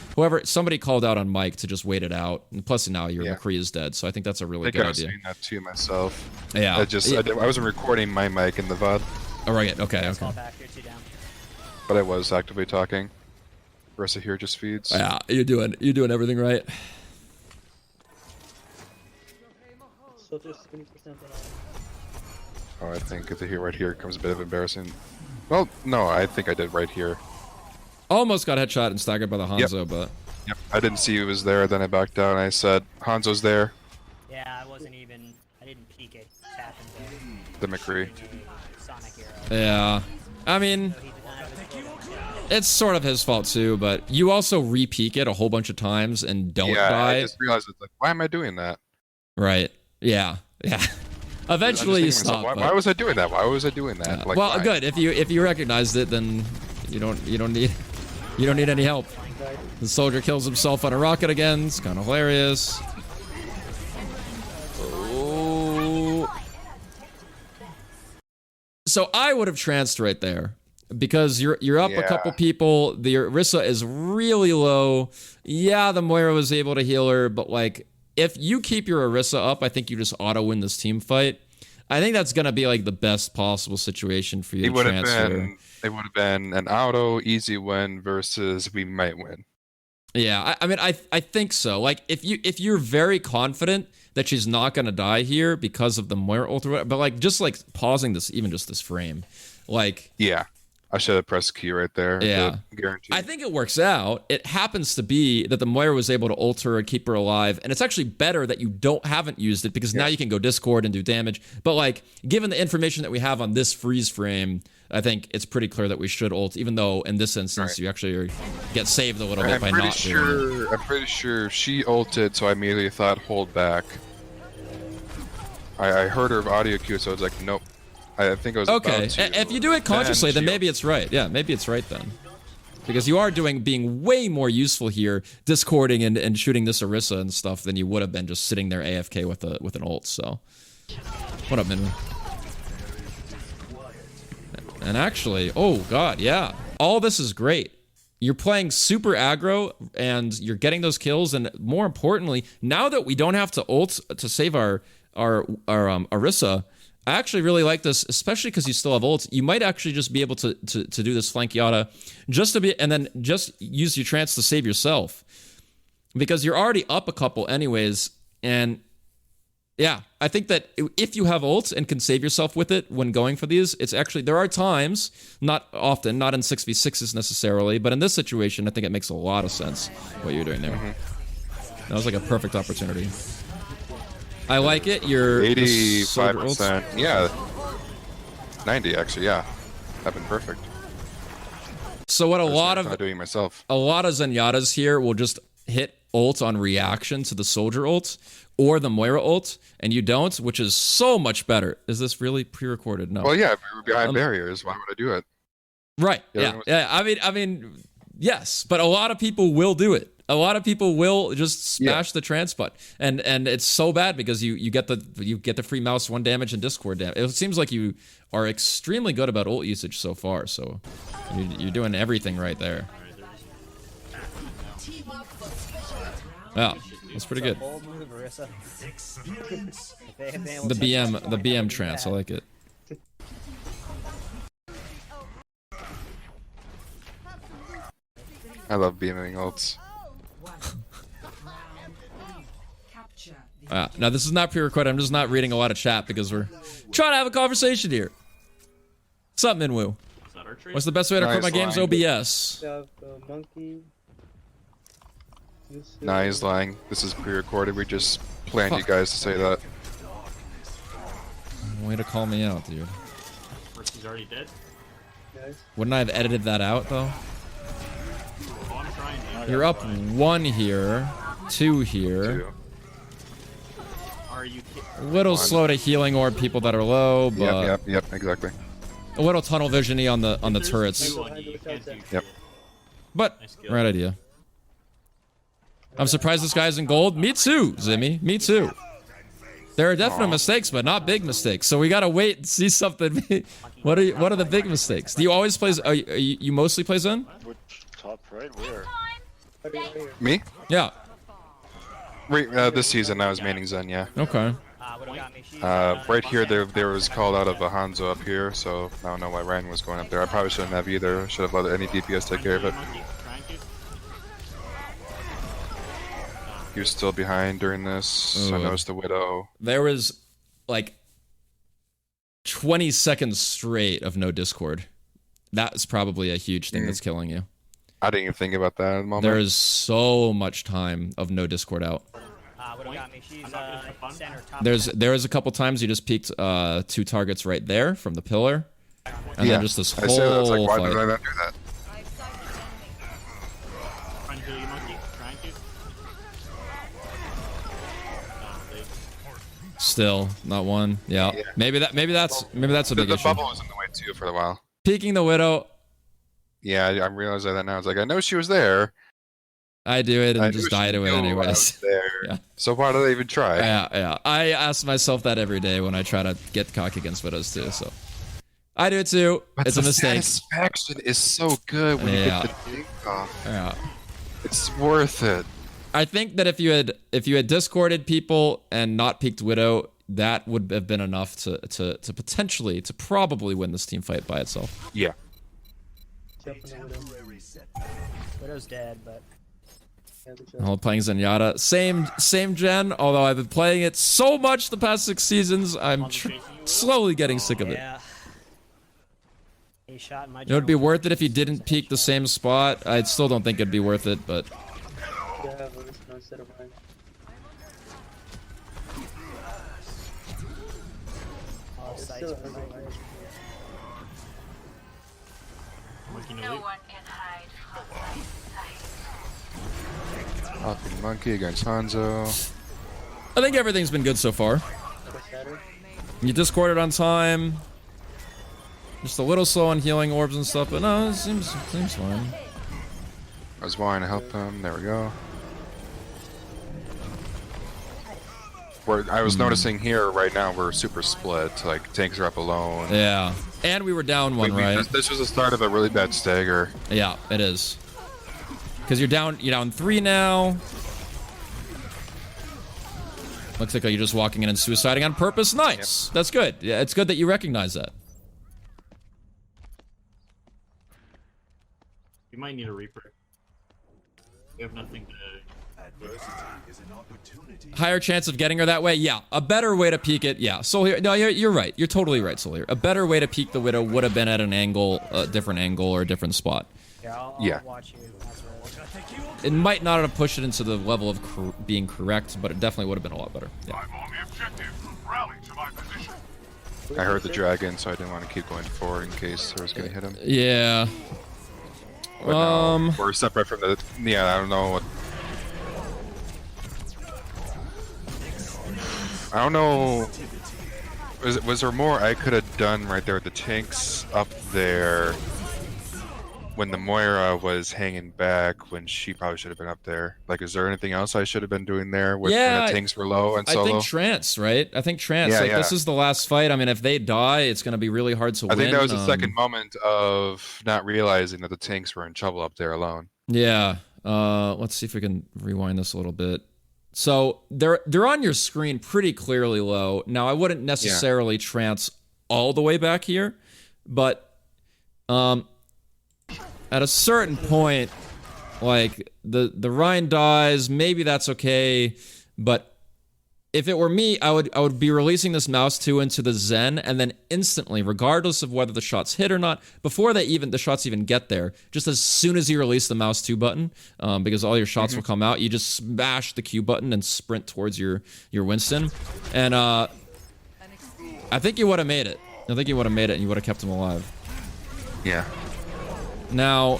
somebody called out on mic to just wait it out. And plus now your McCree is dead, so I think that's a really good idea. I was saying that too myself. Yeah. I wasn't recording my mic in the VOD. Oh, right, okay. Fall back, you're 2 down. But I was actively talking. Orisa here just feeds. Yeah, you're doing everything right. Oh, I think the here right here comes a bit of embarrassing. Well, no, I think I did right here. Almost got headshot and staggered by the Hanzo, but Yep. I didn't see he was there. Then I backed down. I said Hanzo's there. Yeah, I didn't peek it. Happened The McCree. Sonic hero. Yeah. I mean, So he did not have his full it's sort of his fault too, but you also re-peek it a whole bunch of times and don't Yeah, die. I just realized it's like, why am I doing that? Right. Yeah. Yeah. I'm just Eventually you thinking to myself, stop. why was I doing that? Why was I doing that? Yeah. Like, Well, why? good. If you recognized it, then you don't need any help. The soldier kills himself on a rocket again. It's kind of hilarious. Oh. So I would have tranced right there because you're up a Yeah. couple people. The Orisa is really low. Yeah, the Moira was able to heal her, but like if you keep your Orisa up, I think you just auto win this team fight. I think that's gonna be like the best possible situation for you to transfer. It would have been an auto easy win versus we might win. Yeah, I mean, I think so. Like, if you're very confident that she's not gonna die here because of the Moira ult, or whatever, but like just like pausing this, even just this frame, like Yeah, I should have pressed Q right there. Yeah. Guaranteed. I think it works out. It happens to be that the Moira was able to ult her and keep her alive, and it's actually better that you haven't used it because now you can go Discord and do damage. But like, given the information that we have on this freeze frame, I think it's pretty clear that we should ult, even though in this instance you actually get saved a little bit by not doing it. I'm pretty sure she ulted, so I immediately thought hold back. I heard her audio cue, so I was like, nope. I think it was Okay, about to, if you do it consciously, then she maybe it's right. Yeah, maybe it's right then. Because you are being way more useful here, discording and shooting this Orisa and stuff than you would have been just sitting there AFK with an ult. So, what up, Minwoo? And actually, oh god, yeah, all this is great. You're playing super aggro and you're getting those kills, and more importantly, now that we don't have to ult to save our Orisa, I actually really like this, especially because you still have ults. You might actually just be able to do this flank Yata just to be, and then just use your trance to save yourself, because you're already up a couple anyways. And yeah, I think that if you have ults and can save yourself with it when going for these, it's actually, there are times, not often, not in 6v6s necessarily, but in this situation, I think it makes a lot of sense what you're doing there. That was like a perfect opportunity. I like it. You're 85%. Yeah. 90 actually. Yeah. That'd been perfect. So what a lot of doing myself. A lot of Zenyatas here will just hit ult on reaction to the soldier ult or the Moira ult, and you don't, which is so much better. Is this really pre-recorded? No. Well, yeah, if we were behind barriers, why would I do it? Right. Yeah. I mean, yes, but a lot of people will do it. A lot of people will just smash the trance butt, and it's so bad because you get the free mouse 1 damage and Discord damage. It seems like you are extremely good about ult usage so far. So you're doing everything right there. Yeah, that's pretty good. Bold move, Orisa. The BM trance, I like it. I love beaming ults. Now this is not pre-recorded. I'm just not reading a lot of chat because we're trying to have a conversation here. What's up, Minwoo? Is that our tree? What's the best way to quit my game's line. OBS? Monkey. Nah, he's lying. This is pre-recorded. We just planned you guys to say that. Way to call me out, dude. He's already dead. Wouldn't I have edited that out though? Oh, I'm trying now. You're up 1 here, 2 here. 2. Are you kidding? A little slow to healing orb people that are low, but Yep, exactly. a little tunnel visiony on the turrets. Yep. But right idea. I'm surprised this guy's in gold. Me too, Zimmy. Me too. There are definite mistakes, but not big mistakes. So we gotta wait and see something. What are the big mistakes? Do you always play? You mostly play Zen? Which top right? Where? Me? Yeah. This season I was maining Zen, yeah. Okay. Would've got me. Right here, there was called out of a Hanzo up here, so I don't know why Ryan was going up there. I probably shouldn't have either. Should have let any DPS take care of it. He was still behind during this. I noticed the Widow. There was like 20 seconds straight of no Discord. That's probably a huge thing that's killing you. I didn't even think about that at the moment. There is so much time of no Discord out. Would've got me. She's center top. There is a couple times you just peeked 2 targets right there from the pillar, and then just this I said that. I was whole like, why did I fight. not do that? Trying to kill you, monkey. Trying to. Still not one. Yeah. Yeah. Maybe that's a The big issue. bubble was in the way too for a while. Peeking the Widow, Yeah, I'm realizing that now. It's like, I know she was there. I do it I and knew just she die to it knew I was anyways. there. Yeah. So why did I even try? Yeah. I ask myself that every day when I try to get cocky against Widows too. So I do it too. But It's a the mistake. satisfaction is so good when you Yeah. get the dink off. Yeah. It's worth it. I think that if you had discorded people and not peeked Widow, that would have been enough to potentially to probably win this team fight by itself. Yeah. Widow's dead, but While playing Zenyatta, same gen. Although I've been playing it so much the past 6 seasons, I'm slowly getting sick of it. yeah. A shot in my. It would be worth it if you didn't peek the same spot. I still don't think it'd be worth it, but Yeah, but it's no set of mine. All It's sights still for everywhere. Monkey no leap. Hopping Monkey against Hanzo. I think everything's been good so far. You discorded on time. Just a little slow on healing orbs and stuff, but no, it seems fine. I was wanting to help him. There we go. I was noticing here right now we're super split. Like tanks are up alone. Yeah, and we were down one, right? This was the start of a really bad stagger. Yeah, it is. Because you're down 3 now. Looks like you're just walking in and suiciding on purpose. Nice. That's good. Yeah, it's good that you recognize that. We might need a Reaper. We have nothing to. Higher chance of getting her that way? Yeah. A better way to peek it? Yeah. Soul here. No, you're right. You're totally right, Soul here. A better way to peek the Widow would have been at an angle, a different angle, or a different spot. Yeah, I'll Yeah. watch you. That's right. It might not have pushed it into the level of being correct, but it definitely would have been a lot better. Yeah. I heard the dragon, so I didn't want to keep going forward in case I was going to hit him. Yeah. But no, we're separate from the. Yeah, I don't know what. I don't know. Was there more I could have done right there with the tanks up there when the Moira was hanging back when she probably should have been up there? Like, is there anything else I should have been doing there when Yeah, the tanks were low and I solo? think Trance, right? I think Trance. Yeah, like, yeah. this is the last fight. I mean, if they die, it's going to be really hard to win. I think that was the second moment of not realizing that the tanks were in trouble up there alone. Yeah. Let's see if we can rewind this a little bit. So they're on your screen pretty clearly low. Now, I wouldn't necessarily trance all the way back here, but at a certain point, like the Rhine dies, maybe that's okay, but if it were me, I would be releasing this mouse 2 into the Zen, and then instantly, regardless of whether the shots hit or not, before the shots even get there, just as soon as you release the mouse 2 button, because all your shots will come out, you just smash the Q button and sprint towards your Winston, and I think you would have made it. I think you would have made it, and you would have kept him alive. Yeah. Now,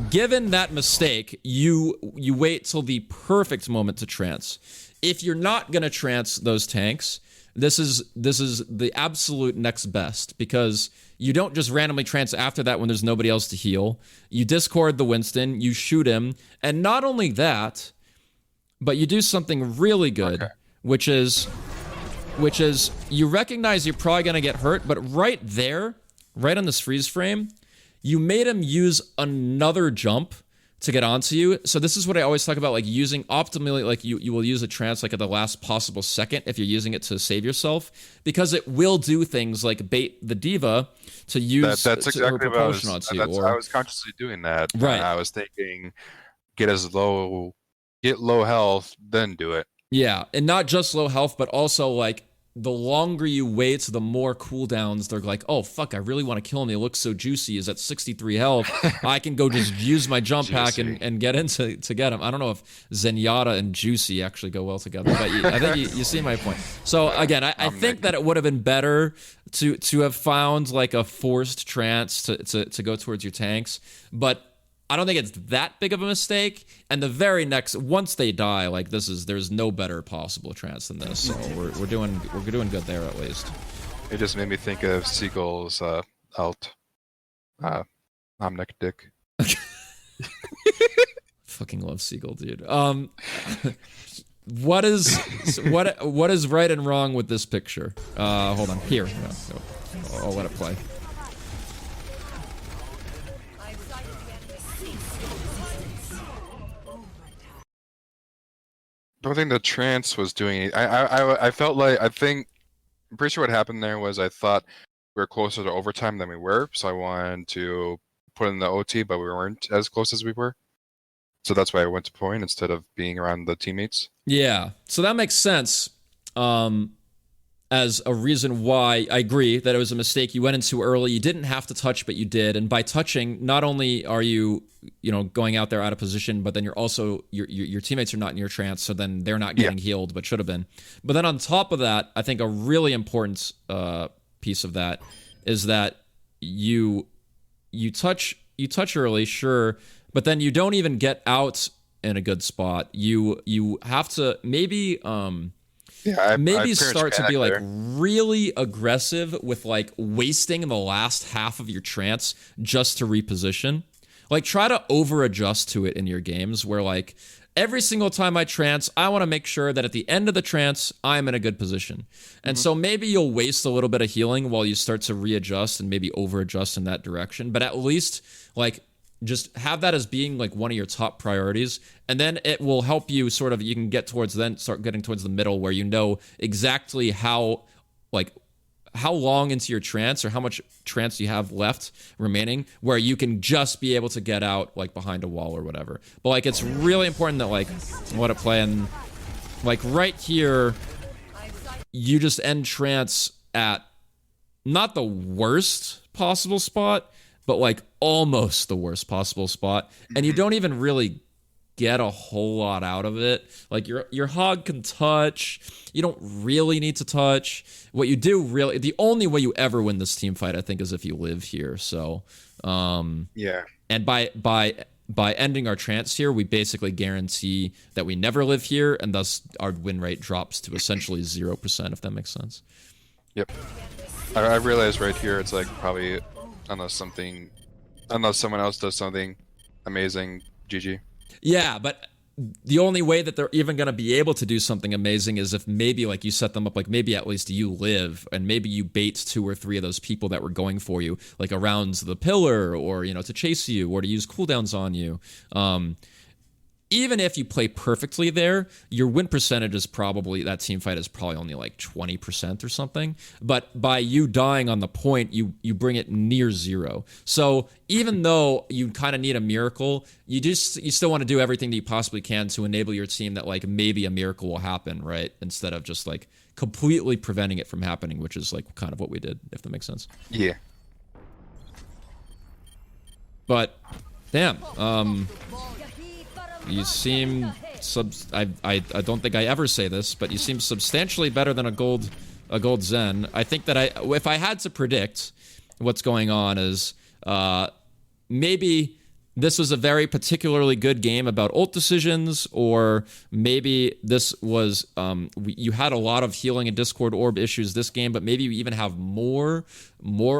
given that mistake, you wait till the perfect moment to trance. If you're not gonna trance those tanks, this is the absolute next best, because you don't just randomly trance after that when there's nobody else to heal. You discord the Winston, you shoot him, and not only that, but you do something really good, which is you recognize you're probably gonna get hurt, but right there, right on this freeze frame, you made him use another jump to get onto you. So this is what I always talk about, like using optimally, like you will use a trance like at the last possible second if you're using it to save yourself, because it will do things like bait the diva to use That's her exactly what propulsion onto you. I was consciously doing that. Right. I was thinking, get low health, then do it. Yeah, and not just low health, but also like the longer you wait, the more cooldowns. They're like, oh, fuck, I really want to kill him. He looks so juicy. He's at 63 health. I can go just use my jump pack and get in to get him. I don't know if Zenyatta and Juicy actually go well together, but I think you see my point. So, again, I think that it would have been better to have found like a forced trance to go towards your tanks, but I don't think it's that big of a mistake. And the very next, once they die, like there's no better possible trance than this. So we're doing good there at least. It just made me think of Seagull's alt. Omnic Dick. Fucking love Seagull, dude. What is right and wrong with this picture? Hold on. Here. No. I'll let it play. I don't think the trance was doing it. I felt like I'm pretty sure what happened there was I thought we were closer to overtime than we were, so I wanted to put in the OT, but we weren't as close as we were. So that's why I went to point instead of being around the teammates. Yeah, so that makes sense. As a reason why I agree that it was a mistake. You went in too early. You didn't have to touch, but you did. And by touching, not only are you going out there out of position, but then you're also your teammates are not in your trance, so then they're not getting healed, but should have been. But then on top of that, I think a really important piece of that is that you touch early, sure, but then you don't even get out in a good spot. You have to maybe start to be like really aggressive with like wasting the last half of your trance just to reposition. Like try to over adjust to it in your games where like every single time I trance, I want to make sure that at the end of the trance, I'm in a good position. And so maybe you'll waste a little bit of healing while you start to readjust and maybe over adjust in that direction. But at least like just have that as being like one of your top priorities, and then it will help you sort of, you can get towards, then start getting towards the middle where you know exactly how long into your trance or how much trance you have left remaining where you can just be able to get out like behind a wall or whatever. But like it's really important that like let it play, and like right here you just end trance at not the worst possible spot, but like almost the worst possible spot, and you don't even really get a whole lot out of it. Like your hog can touch, you don't really need to touch. What you do really, the only way you ever win this team fight, I think, is if you live here. So yeah, and by ending our trance here, we basically guarantee that we never live here, and thus our win rate drops to essentially 0%, if that makes sense. Yep. I realized right here it's like probably unless someone else does something amazing, GG. Yeah, but the only way that they're even going to be able to do something amazing is if maybe like you set them up, like maybe at least you live, and maybe you bait 2 or 3 of those people that were going for you, like around the pillar, or to chase you, or to use cooldowns on you. Even if you play perfectly there, your win percentage is probably, that team fight is probably only like 20% or something. But by you dying on the point, you bring it near 0. So even though you kind of need a miracle, you still want to do everything that you possibly can to enable your team that like maybe a miracle will happen, right? Instead of just like completely preventing it from happening, which is like kind of what we did, if that makes sense. Yeah. But damn, you seem I don't think I ever say this, but you seem substantially better than a gold Zen. I think that if I had to predict what's going on is maybe this was a very particularly good game about ult decisions, or maybe this was you had a lot of healing and Discord orb issues this game, but maybe you even have more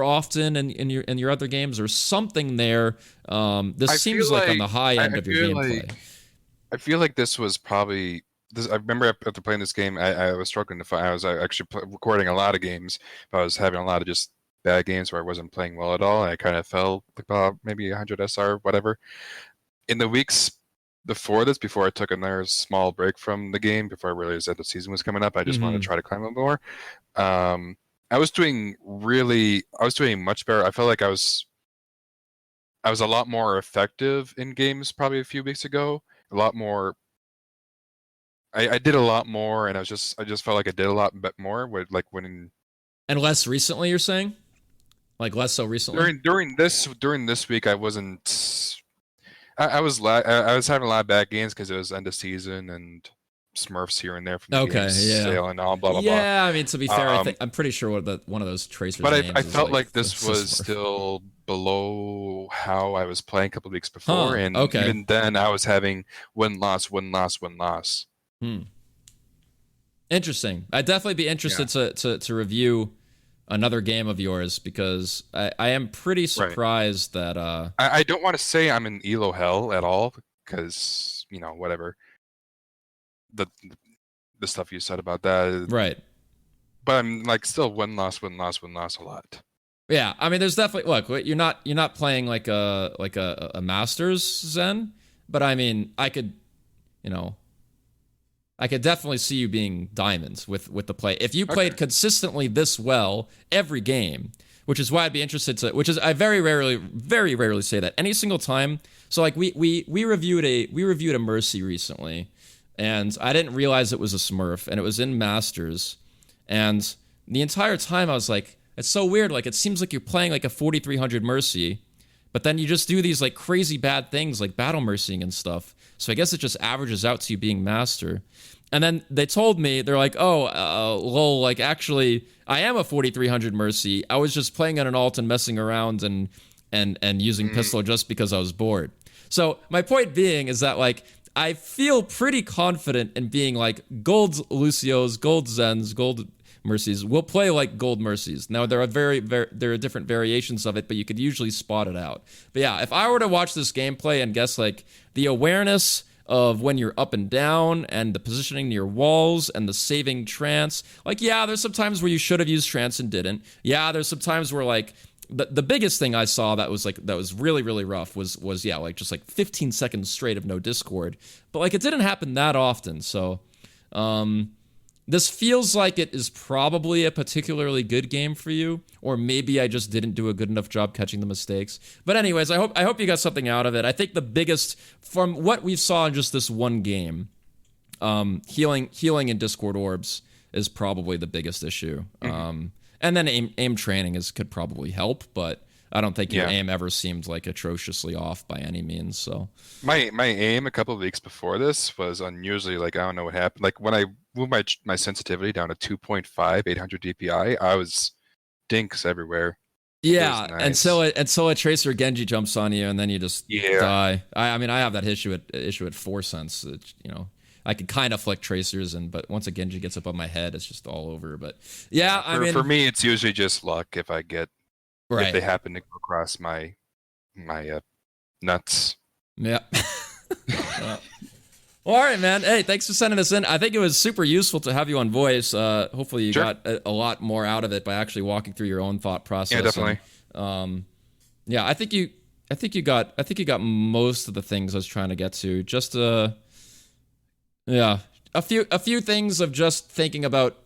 often in your other games, or something there. This seems like on the high end of your gameplay. I feel like this was probably this. I remember after playing this game, I was struggling to find. I was actually recording a lot of games, but I was having a lot of just bad games where I wasn't playing well at all. And I kind of fell about maybe 100 SR, whatever. In the weeks before this, before I took another small break from the game, before I realized that the season was coming up, I just wanted to try to climb a bit more. I was doing much better. I felt like I was a lot more effective in games probably a few weeks ago. A lot more. I did a lot more, and I just felt like I did a lot bit more with like when And less recently, you're saying? Like less so recently? during this week I wasn't. I was having a lot of bad games because it was end of season and Smurfs here and there from the Okay, games yeah. sale and all blah blah Yeah, I mean, to be fair, Um, I'm pretty sure one of those tracers blah. But names I is felt like this the was Smurf. still below how I was playing a couple of weeks before, and okay. even then I was having win loss win loss win loss. Interesting. I'd definitely be interested to review another game of yours because I am pretty surprised that I don't want to say I'm in elo hell at all because whatever the stuff you said about that, right. but I'm like still win loss win loss win loss a lot. Yeah, I mean, there's definitely you're not playing like a Masters Zen, but I mean, I could definitely see you being diamonds with the play if you played consistently this well every game, which is why I'd be interested to. Which is I very rarely say that any single time. So like we reviewed a Mercy recently, and I didn't realize it was a Smurf, and it was in Masters, and the entire time I was like, it's so weird. Like, it seems like you're playing like a 4300 Mercy, but then you just do these like crazy bad things like battle mercying and stuff. So I guess it just averages out to you being master. And then they told me, they're like, lol, like actually I am a 4300 Mercy. I was just playing on an alt and messing around and using pistol just because I was bored. So my point being is that like, I feel pretty confident in being like gold Lucios, gold Zens, gold Mercies. We'll play like gold Mercies. Now there are there are different variations of it, but you could usually spot it out. But yeah, if I were to watch this gameplay and guess like the awareness of when you're up and down and the positioning near walls and the saving trance, like yeah, there's some times where you should have used trance and didn't. Yeah, there's some times where like the biggest thing I saw that was really rough was yeah, like just like 15 seconds straight of no Discord. But like it didn't happen that often, so this feels like it is probably a particularly good game for you, or maybe I just didn't do a good enough job catching the mistakes. But anyways, I hope you got something out of it. I think the biggest, from what we saw in just this one game, healing in Discord orbs is probably the biggest issue. And then aim training could probably help, but I don't think your aim ever seemed like atrociously off by any means. So my aim a couple of weeks before this was unusually like I don't know what happened. Like when I moved my sensitivity down to 2.5 800 DPI, I was dinks everywhere. Yeah, nice. until a Tracer Genji jumps on you and then you just die. I mean I have that issue at 4 cents. I could kind of flick Tracers, but once a Genji gets up on my head, it's just all over. But yeah, for me, it's usually just luck if I get. Right. If they happen to go across my nuts. Yeah. Yeah. Well, all right, man. Hey, thanks for sending this in. I think it was super useful to have you on voice. Hopefully you got a lot more out of it by actually walking through your own thought process. Yeah, definitely. And, yeah, I think you got most of the things I was trying to get to. Just yeah, a few things of just thinking about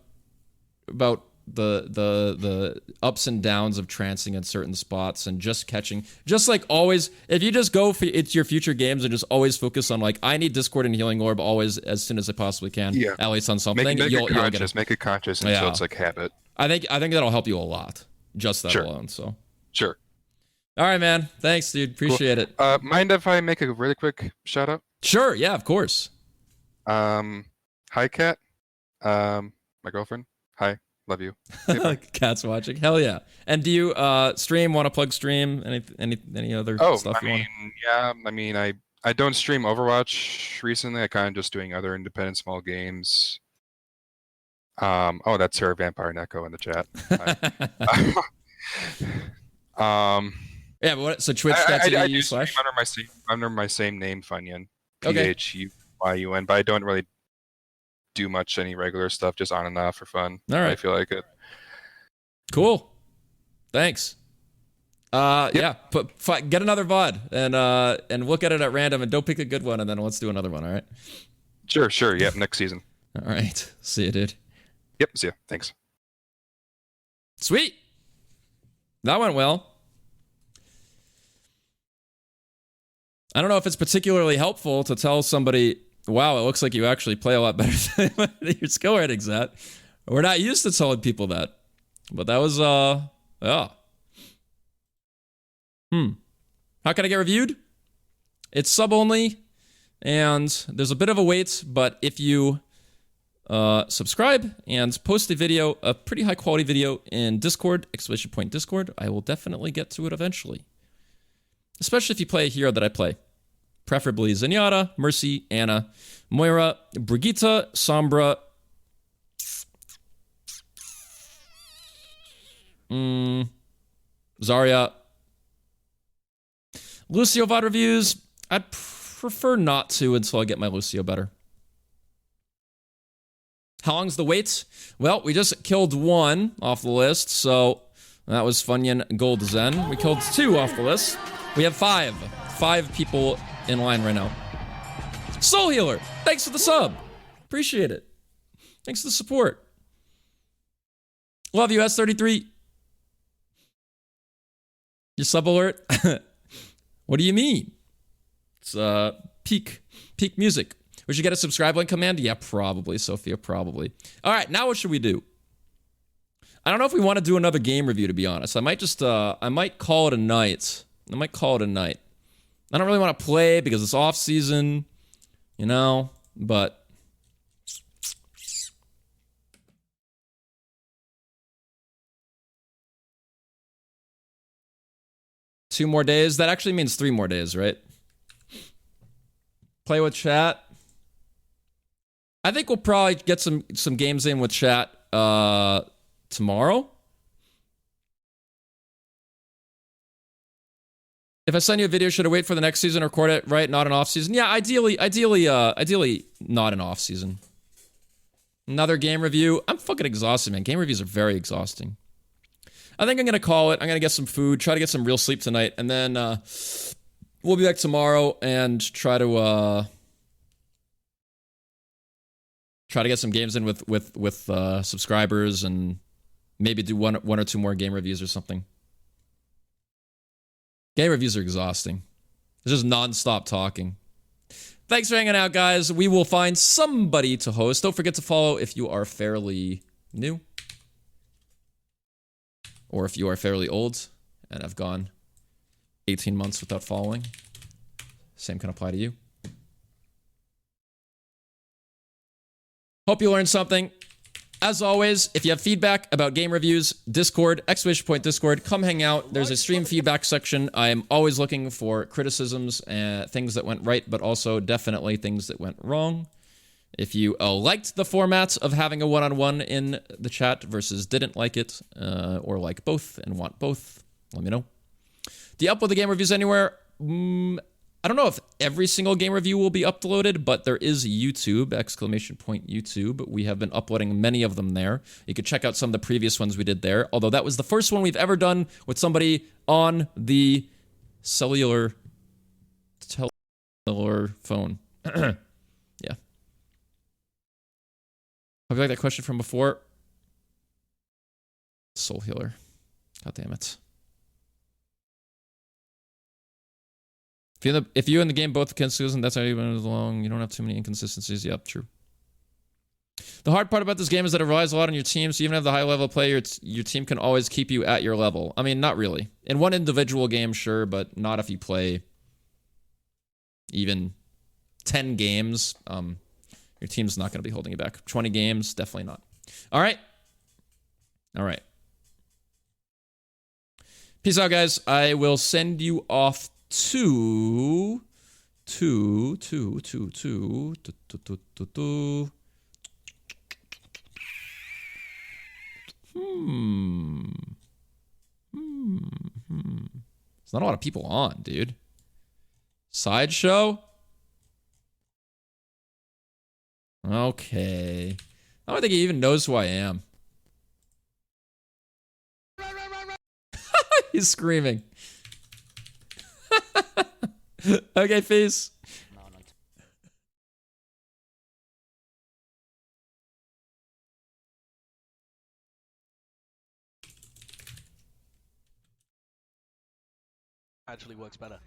the ups and downs of trancing in certain spots and just catching, just like always, if you just go for it's your future games and just always focus on like I need Discord and Healing Orb always as soon as I possibly can, at least on something. Make you'll it get conscious until it's like habit. I think that'll help you a lot, just that alone. So sure. All right, man. Thanks, dude. Appreciate it. Mind if I make a really quick shout out? Sure. Yeah, of course. Hi, Kat. My girlfriend. Hi. Love you. Cat's watching. Hell yeah. And do you stream? Want to plug stream? Any other stuff you want? Yeah. I mean, I don't stream Overwatch recently. I kind of just doing other independent small games. Oh, that's her Vampire Neko in the chat. Yeah, but what? So Twitch.tv/ under my same name, Funyun. Okay. PHUYUN, but I don't really do much any regular stuff, just on and off for fun. All right. I feel like it. Cool. Thanks. Yep. Yeah. Get another VOD and look at it at random and don't pick a good one and then let's do another one. All right. Sure. Yep. Next season. All right. See you, dude. Yep. See ya. Thanks. Sweet. That went well. I don't know if it's particularly helpful to tell somebody Wow, it looks like you actually play a lot better than your skill rating's at. We're not used to telling people that. But that was, yeah. How can I get reviewed? It's sub only, and there's a bit of a wait, but if you subscribe and post a video, a pretty high quality video in Discord, !Discord, I will definitely get to it eventually. Especially if you play a hero that I play. Preferably Zenyatta, Mercy, Anna, Moira, Brigitte, Sombra, Zarya. Lucio VOD reviews, I'd prefer not to until I get my Lucio better. How long's the wait? Well, we just killed one off the list, so that was Funyun Gold Zen. We killed 2 off the list. We have 5. 5 people in line right now. Soul Healer, thanks for the sub. Appreciate it. Thanks for the support. Love you, S33. Your sub alert? What do you mean? It's peak music. We should get a subscribe link command? Yeah, probably, Sophia, probably. All right, now what should we do? I don't know if we want to do another game review, to be honest. I might just, I might call it a night. I don't really want to play because it's off season, you know, but... Two more days. That actually means 3 more days, right? Play with chat. I think we'll probably get some games in with chat tomorrow. If I send you a video, should I wait for the next season or record it right? Not an off season. Yeah, ideally not an off season. Another game review. I'm fucking exhausted, man. Game reviews are very exhausting. I think I'm going to call it. I'm going to get some food, try to get some real sleep tonight, and then we'll be back tomorrow and try to get some games in with subscribers and maybe do one or 2 more game reviews or something. Game reviews are exhausting. It's just non-stop talking. Thanks for hanging out, guys. We will find somebody to host. Don't forget to follow if you are fairly new. Or if you are fairly old and have gone 18 months without following. Same can apply to you. Hope you learned something. As always, if you have feedback about game reviews, Discord, !Discord, come hang out. There's a stream feedback section. I am always looking for criticisms and things that went right, but also definitely things that went wrong. If you liked the format of having a one-on-one in the chat versus didn't like it, or like both and want both, let me know. Do you upload the game reviews anywhere? I don't know if every single game review will be uploaded, but there is YouTube, ! YouTube. We have been uploading many of them there. You could check out some of the previous ones we did there, although that was the first one we've ever done with somebody on the cellular phone. Yeah. Hope you like that question from before. Soul Healer. God damn it. If you and the game both consistent, that's how you went along. You don't have too many inconsistencies. Yep, true. The hard part about this game is that it relies a lot on your team, so even if the high level player, your team can always keep you at your level. I mean, not really. In one individual game, sure, but not if you play even 10 games. Your team's not going to be holding you back. 20 games, definitely not. All right. Peace out, guys. I will send you off to There's not a lot of people on, dude. Sideshow? Okay. I don't think he even knows who I am. He's screaming. Okay, peace. Actually works better.